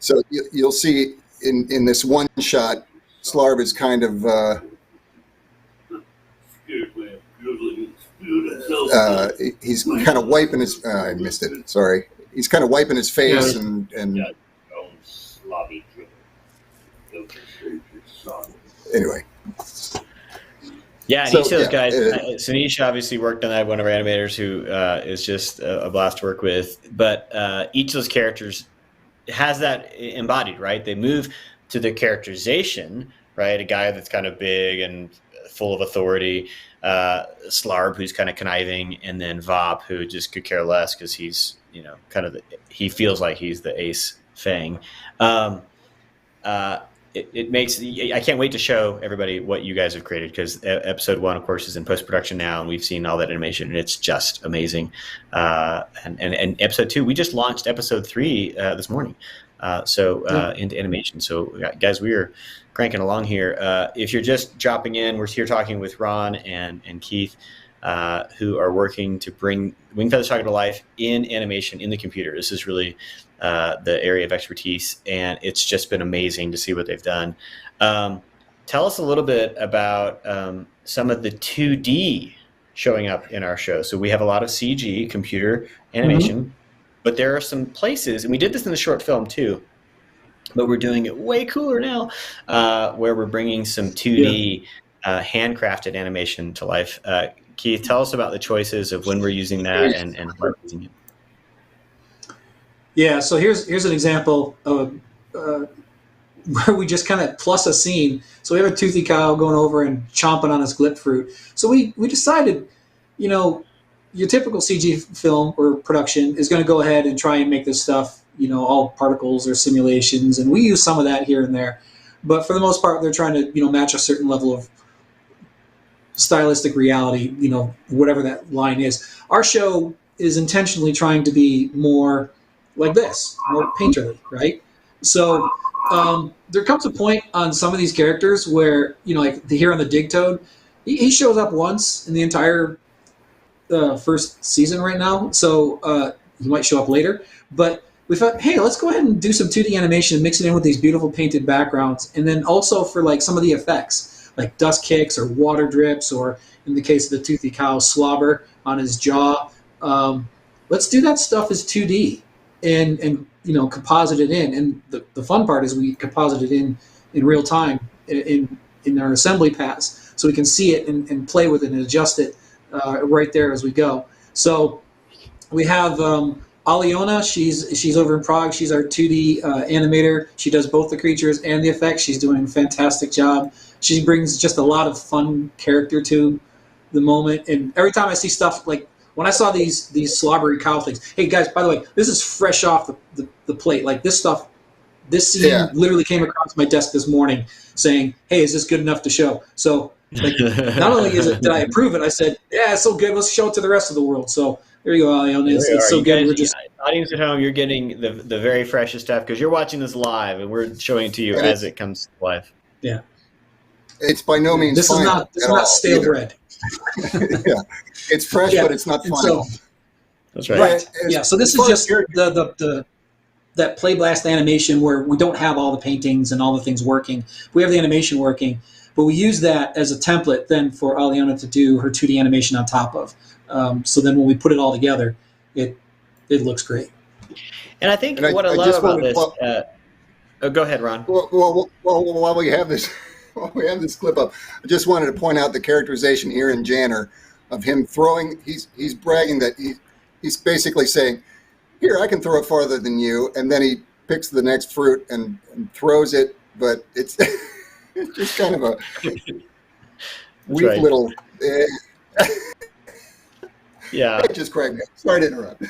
So you'll see in this one shot, Slarb is kind of he's kind of wiping his I missed it, sorry. He's kind of wiping his face and anyway. Yeah, and each of those guys, Sanish obviously worked on that, one of our animators who is just a blast to work with. But each of those characters has that embodied, right? They move to the characterization, right? A guy that's kind of big and full of authority, Slarb, who's kind of conniving, and then Vop, who just could care less because he's, he feels like he's the ace Fang. It makes, I can't wait to show everybody what you guys have created, because episode 1, of course, is in post-production now, and we've seen all that animation, and it's just amazing. And episode 2, we just launched episode 3 this morning, into animation. So guys, we are cranking along here. If you're just dropping in, we're here talking with Ron and Keith, who are working to bring Wingfeather Saga to life in animation, in the computer. This is really the area of expertise, and it's just been amazing to see what they've done. Tell us a little bit about some of the 2D showing up in our show. So we have a lot of CG, computer animation, but there are some places, and we did this in the short film too, but we're doing it way cooler now, where we're bringing some 2D handcrafted animation to life. Keith, tell us about the choices of when we're using that and where we're using it. Yeah, so here's an example of where we just kind of plus a scene. So we have a toothy cow going over and chomping on his glip fruit. So we decided, your typical CG film or production is going to go ahead and try and make this stuff, all particles or simulations, and we use some of that here and there. But for the most part, they're trying to, match a certain level of stylistic reality, whatever that line is. Our show is intentionally trying to be more like this, more painterly, right? So there comes a point on some of these characters where, like here on the Dig Toad, he shows up once in the entire first season right now, so he might show up later. But we thought, hey, let's go ahead and do some 2D animation and mix it in with these beautiful painted backgrounds, and then also for like some of the effects, like dust kicks or water drips, or in the case of the toothy cow, slobber on his jaw. Let's do that stuff as 2D. And composite it in, and the fun part is we composite it in real time in our assembly paths, so we can see it and play with it and adjust it right there as we go. So we have Aliona. She's over in Prague. She's our 2D animator. She does both the creatures and the effects. She's doing a fantastic job. She brings just a lot of fun character to the moment, and every time I see stuff like when I saw these slobbery cow things. Hey guys, by the way, this is fresh off the plate. Like this stuff, this scene literally came across my desk this morning saying, "Hey, is this good enough to show?" So, like, not only did I approve it, I said, "Yeah, it's so good. Let's show it to the rest of the world." So there you go, Alion. It's so good. Guys, audience at home, you're getting the very freshest stuff because you're watching this live, and we're showing it to you as it comes live. Yeah, it's by no means. This is not stale bread. Yeah, it's fresh, but it's not final. So, that's right. Right. Yeah. So this is just that play blast animation where we don't have all the paintings and all the things working. We have the animation working, but we use that as a template then for Aliona to do her 2D animation on top of. So then when we put it all together, it looks great. And I think what I love about this. Go ahead, Ron. Well, while we have this, clip up, I just wanted to point out the characterization here in Janner of him throwing. He's bragging that he's basically saying, "Here, I can throw it farther than you," and then he picks the next fruit and throws it. But it's it's just kind of a weak little. Yeah. It just cracked me up. Sorry to interrupt.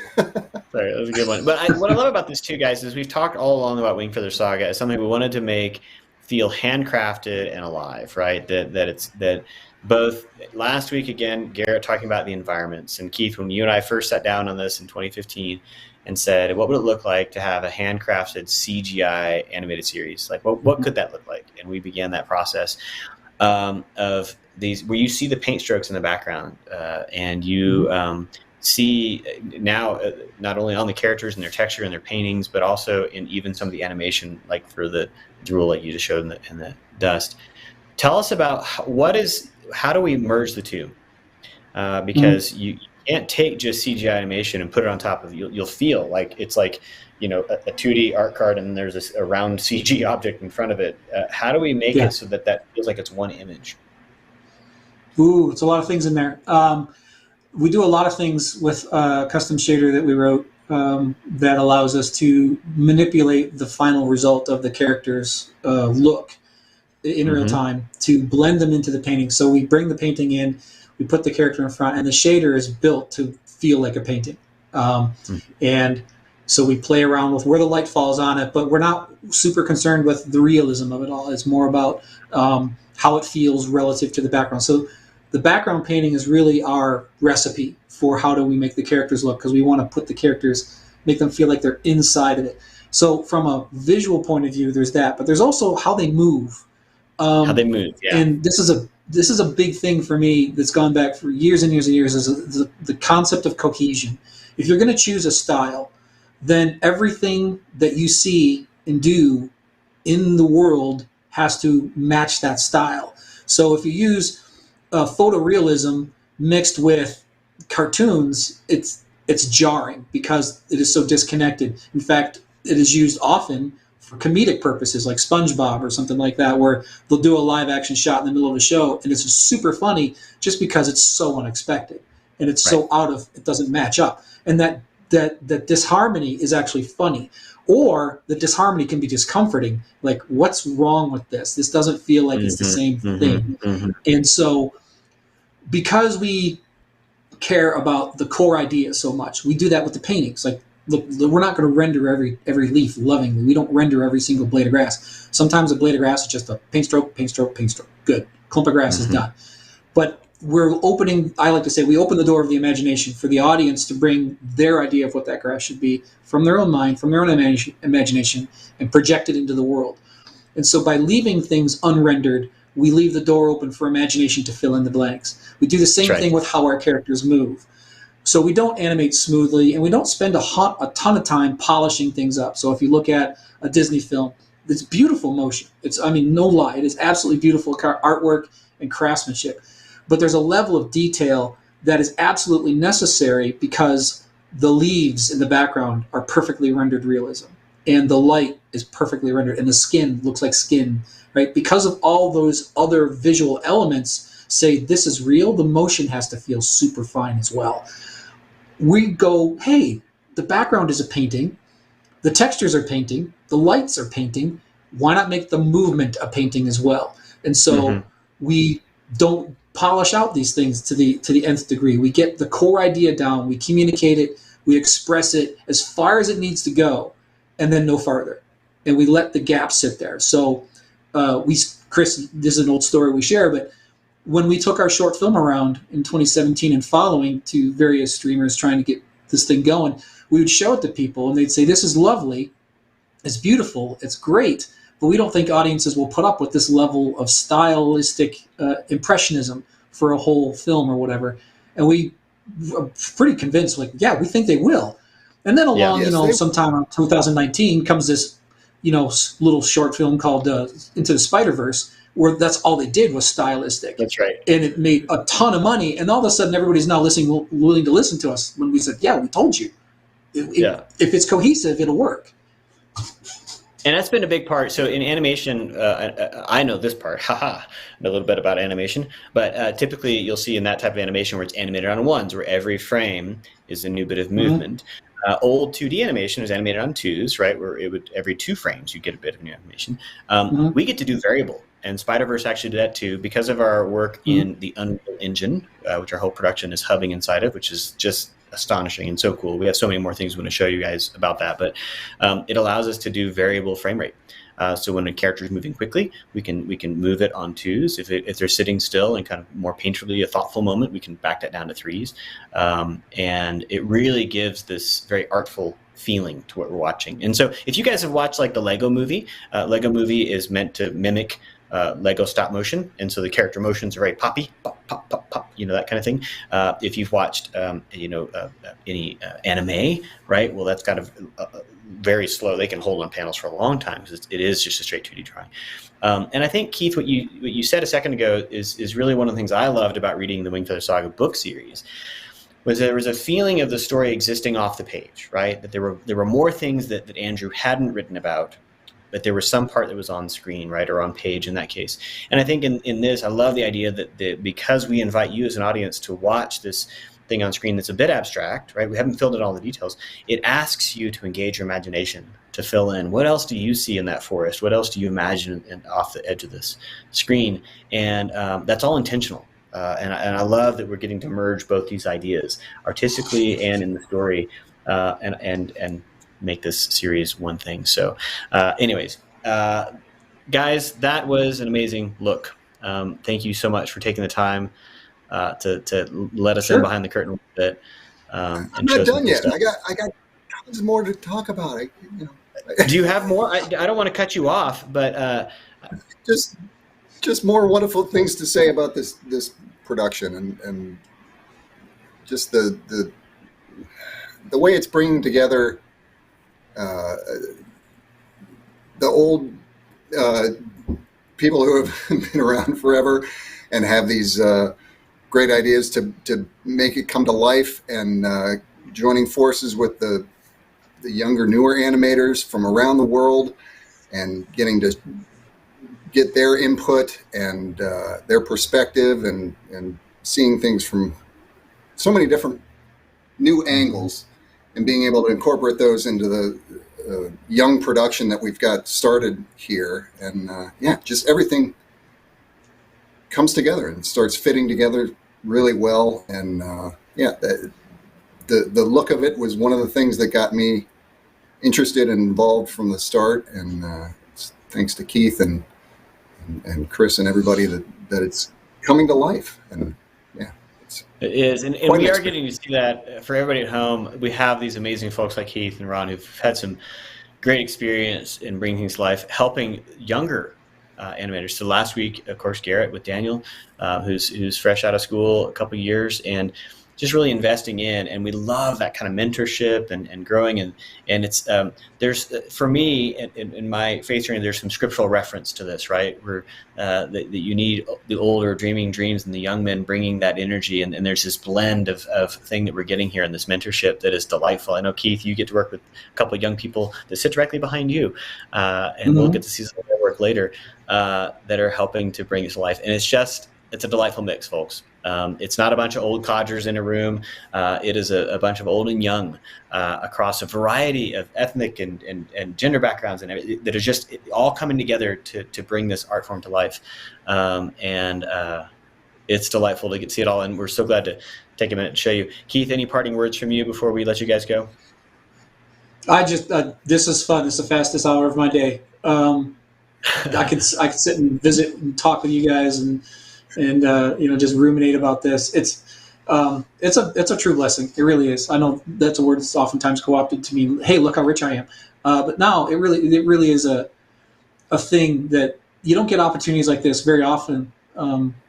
Sorry, that was a good one. But what I love about this too, guys, is we've talked all along about Wingfeather Saga as something we wanted to make feel handcrafted and alive, right? That both last week, again, Garrett talking about the environments, and Keith, when you and I first sat down on this in 2015 and said, what would it look like to have a handcrafted CGI animated series? Like, what could that look like? And we began that process of these, where you see the paint strokes in the background, and you see now not only on the characters and their texture and their paintings, but also in even some of the animation, like for the drool like you just showed in the dust. Tell us about how do we merge the two? Because you can't take just CGI animation and put it on top of you'll feel like it's like, you know, a 2D art card and there's a round CG object in front of it. How do we make it so that feels like it's one image? Ooh, it's a lot of things in there. We do a lot of things with custom shader that we wrote that allows us to manipulate the final result of the character's look in real time to blend them into the painting. So we bring the painting in, we put the character in front, and the shader is built to feel like a painting. And so we play around with where the light falls on it, but we're not super concerned with the realism of it all. It's more about how it feels relative to the background. So the background painting is really our recipe for how do we make the characters look, because we want to put the characters, make them feel like they're inside of it. So from a visual point of view, there's that, but there's also how they move. How they move, yeah. And this is a big thing for me that's gone back for years and years and years, is the concept of cohesion. If you're going to choose a style, then everything that you see and do in the world has to match that style. So if you use photorealism mixed with cartoons, it's jarring because it is so disconnected. In fact, it is used often for comedic purposes, like SpongeBob or something like that, where they'll do a live action shot in the middle of the show, and it's super funny just because it's so unexpected and it's so it doesn't match up. And that disharmony is actually funny, or the disharmony can be discomforting. Like, what's wrong with this? This doesn't feel like it's the same thing. And so, because we care about the core idea so much, we do that with the paintings. Like, look, we're not going to render every leaf lovingly. We don't render every single blade of grass. Sometimes a blade of grass is just a paint stroke, paint stroke, paint stroke. Good. Clump of grass is done. But we're opening, I like to say, we open the door of the imagination for the audience to bring their idea of what that grass should be from their own mind, from their own imagination, and project it into the world. And so by leaving things unrendered, we leave the door open for imagination to fill in the blanks. We do the same thing with how our characters move. So we don't animate smoothly, and we don't spend a ton of time polishing things up. So if you look at a Disney film, it's beautiful motion. No lie, it is absolutely beautiful artwork and craftsmanship. But there's a level of detail that is absolutely necessary because the leaves in the background are perfectly rendered realism, and the light is perfectly rendered, and the skin looks like skin, right? Because of all those other visual elements say this is real, the motion has to feel super fine as well. We go, hey, the background is a painting, the textures are painting, the lights are painting, why not make the movement a painting as well? And so we don't polish out these things to the nth degree. We get the core idea down, we communicate it, we express it as far as it needs to go, and then no farther. And we let the gap sit there. So Chris, this is an old story we share, but when we took our short film around in 2017 and following to various streamers trying to get this thing going, we would show it to people and they'd say, this is lovely, it's beautiful, it's great, but we don't think audiences will put up with this level of stylistic impressionism for a whole film or whatever. And we were pretty convinced, like, yeah, we think they will. And then along, sometime in 2019 comes this, little short film called Into the Spider-Verse, where that's all they did was stylistic. That's right. And it made a ton of money. And all of a sudden, everybody's now willing to listen to us when we said, yeah, we told you. If it's cohesive, it'll work. And that's been a big part. So in animation, I know this part, I know a little bit about animation, but typically you'll see in that type of animation where it's animated on ones, where every frame is a new bit of movement. Old 2D animation is animated on twos, right? Where it would every 2 frames you get a bit of new animation. We get to do variable, and Spider-Verse actually did that too because of our work in the Unreal Engine, which our whole production is hubbing inside of, which is just astonishing and so cool. We have so many more things we want to show you guys about that, but it allows us to do variable frame rate. So when a character is moving quickly, we can move it on 2s. If they're sitting still and kind of more painterly, a thoughtful moment, we can back that down to 3s. And it really gives this very artful feeling to what we're watching. And so if you guys have watched like the Lego movie is meant to mimic Lego stop motion, and so the character motions are very poppy, pop, pop, pop, pop, that kind of thing. If you've watched, any anime, right? Well, that's kind of very slow. They can hold on panels for a long time because it is just a straight 2D drawing. And I think, Keith, what you said a second ago is really one of the things I loved about reading the Wingfeather Saga book series. Was there was a feeling of the story existing off the page, right? That there were more things that Andrew hadn't written about, but there was some part that was on screen, right, or on page in that case. And I think in this, I love the idea that because we invite you as an audience to watch this thing on screen that's a bit abstract, right? We haven't filled in all the details. It asks you to engage your imagination, to fill in. What else do you see in that forest? What else do you imagine off the edge of this screen? And that's all intentional. And I love that we're getting to merge both these ideas artistically and in the story, and make this series one thing. So anyways, guys, that was an amazing look. Thank you so much for taking the time to let us in behind the curtain a little bit. I'm not done yet. I got tons more to talk about. Do you have more? I don't want to cut you off, but just more wonderful things to say about this production and just the way it's bringing together the old people who have been around forever and have these great ideas to make it come to life, and joining forces with the younger, newer animators from around the world and getting to get their input and their perspective and seeing things from so many different new angles and being able to incorporate those into the young production that we've got started here. And just everything comes together and starts fitting together really well. And the look of it was one of the things that got me interested and involved from the start. And thanks to Keith and Chris and everybody that it's coming to life. And it is, and we are getting to see that for everybody at home. We have these amazing folks like Keith and Ron who've had some great experience in bringing things to life, helping younger animators. So last week, of course, Garrett with Daniel, who's fresh out of school, a couple of years, and just really investing in. And we love that kind of mentorship and growing. And it's there's for me in my faith journey, there's some scriptural reference to this, right? Where that you need the older dreaming dreams and the young men bringing that energy. And there's this blend of thing that we're getting here in this mentorship that is delightful. I know, Keith, you get to work with a couple of young people that sit directly behind you, and we'll get to see some of their work later, that are helping to bring it to life. And it's a delightful mix, folks. It's not a bunch of old codgers in a room. It is a bunch of old and young across a variety of ethnic and gender backgrounds and everything, that are just all coming together to bring this art form to life. it's delightful to see it all, and we're so glad to take a minute to show you. Keith, any parting words from you before we let you guys go? I just this is fun. It's the fastest hour of my day. I could sit and visit and talk with you guys and just ruminate about this. It's a true blessing. It really is. I know that's a word that's oftentimes co-opted to mean, hey, look how rich I am. But no, it really is a thing that you don't get opportunities like this very often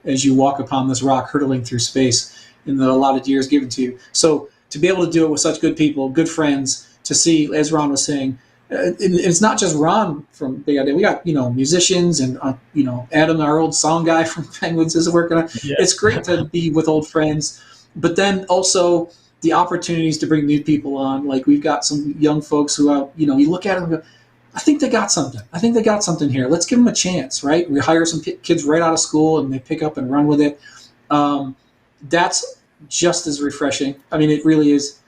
as you walk upon this rock hurtling through space in the allotted years given to you. So to be able to do it with such good people, good friends, to see, as Ron was saying, it's not just Ron from Big Idea. We got musicians and Adam, our old song guy from Penguins, is working on it. Yeah. It's great to be with old friends, but then also the opportunities to bring new people on. Like we've got some young folks who you look at them and go, I think they got something. I think they got something here. Let's give them a chance, right? We hire some kids right out of school and they pick up and run with it. That's just as refreshing. I mean, it really is.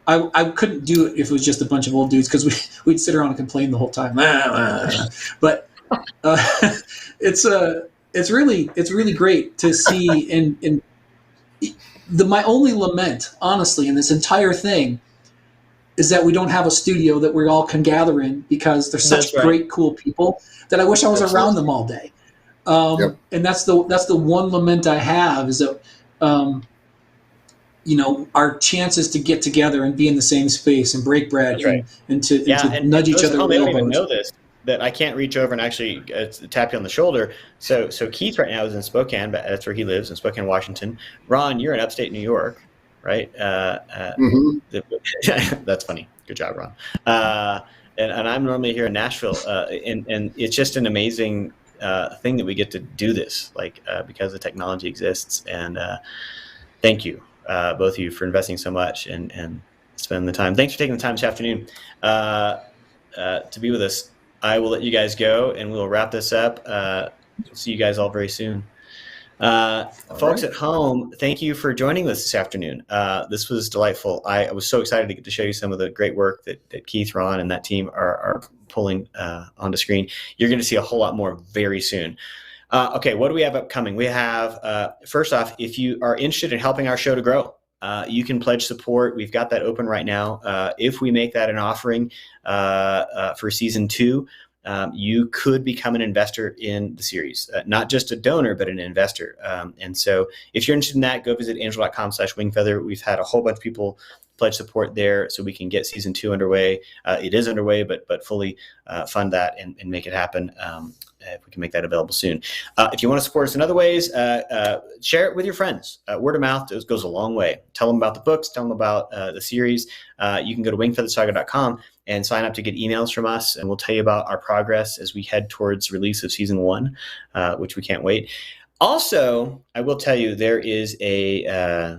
I couldn't do it if it was just a bunch of old dudes because we'd sit around and complain the whole time. But it's really great to see. And my only lament, honestly, in this entire thing is that we don't have a studio that we all can gather in because they're such great, cool people that I wish I was around them all day. And that's the one lament I have is that. Our chances to get together and be in the same space and break bread and to nudge each other. They don't even know this, that I can't reach over and actually tap you on the shoulder. So Keith right now is in Spokane, but that's where he lives, in Spokane, Washington. Ron, you're in upstate New York, right? That's funny. Good job, Ron. And I'm normally here in Nashville, and it's just an amazing thing that we get to do this, because the technology exists. And thank you. Both of you for investing so much and spending the time. Thanks for taking the time this afternoon to be with us. I will let you guys go and we'll wrap this up. See you guys all very soon. Folks at home, thank you for joining us this afternoon. This was delightful. I was so excited to get to show you some of the great work that Keith, Ron, and that team are pulling onto screen. You're going to see a whole lot more very soon. Okay, what do we have upcoming? We have, first off, if you are interested in helping our show to grow, you can pledge support. We've got that open right now. If we make that an offering for season 2, you could become an investor in the series, not just a donor, but an investor. And so if you're interested in that, go visit angel.com/wingfeather. We've had a whole bunch of people pledge support there so we can get season 2 underway. It is underway, but fully fund that and make it happen. If we can make that available soon. If you want to support us in other ways, share it with your friends. Word of mouth goes a long way. Tell them about the books, tell them about the series. You can go to wingfeathersaga.com and sign up to get emails from us, and we'll tell you about our progress as we head towards release of season 1, which we can't wait. Also, I will tell you there is a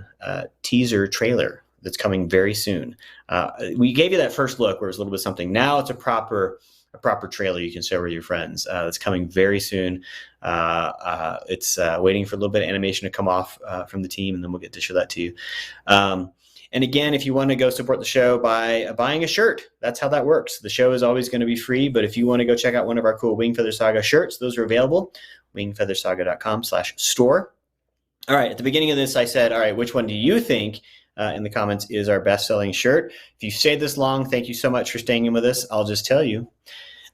teaser trailer that's coming very soon. We gave you that first look where it was a little bit something. Now it's a proper trailer you can share with your friends. It's coming very soon. It's waiting for a little bit of animation to come off from the team, and then we'll get to show that to you. And again, if you want to go support the show by buying a shirt, that's how that works. The show is always going to be free, but if you want to go check out one of our cool Wingfeather Saga shirts, those are available. wingfeathersaga.com/store. All right, at the beginning of this, I said, all right, which one do you think in the comments is our best-selling shirt? If you stayed this long, thank you so much for staying in with us. I'll just tell you.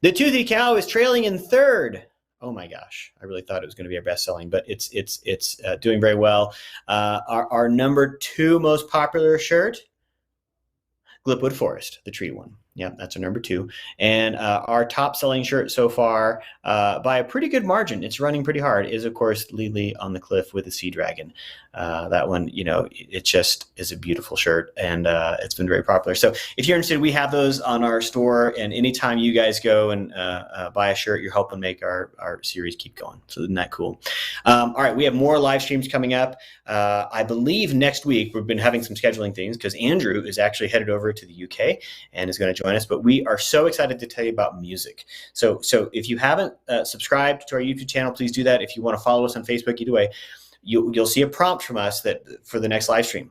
The Toothy Cow is trailing in third. Oh my gosh, I really thought it was going to be our best-selling, but it's doing very well. Our number 2 most popular shirt, Glipwood Forest, the tree one. Yeah, that's our number 2. And our top-selling shirt so far, by a pretty good margin, it's running pretty hard, is, of course, Lead on the Cliff with the Sea Dragon. That one, it just is a beautiful shirt, and it's been very popular. So if you're interested, we have those on our store, and anytime you guys go and buy a shirt, you're helping make our series keep going. So isn't that cool? All right, we have more live streams coming up. I believe next week we've been having some scheduling things because Andrew is actually headed over to the UK and is going to join us, but we are so excited to tell you about music. So if you haven't subscribed to our YouTube channel, please do that. If you want to follow us on Facebook, either way, you'll see a prompt from us that for the next live stream,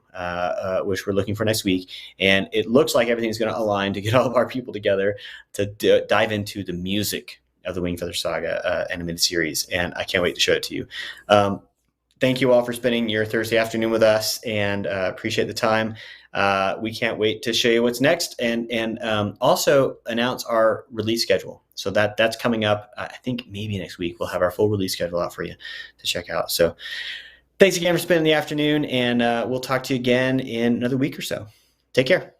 which we're looking for next week. And it looks like everything's going to align to get all of our people together to dive into the music of the Wingfeather Saga animated series. And I can't wait to show it to you. thank you all for spending your Thursday afternoon with us, and appreciate the time. We can't wait to show you what's next, and also announce our release schedule. So that's coming up. I think maybe next week we'll have our full release schedule out for you to check out. So thanks again for spending the afternoon, and we'll talk to you again in another week or so. Take care.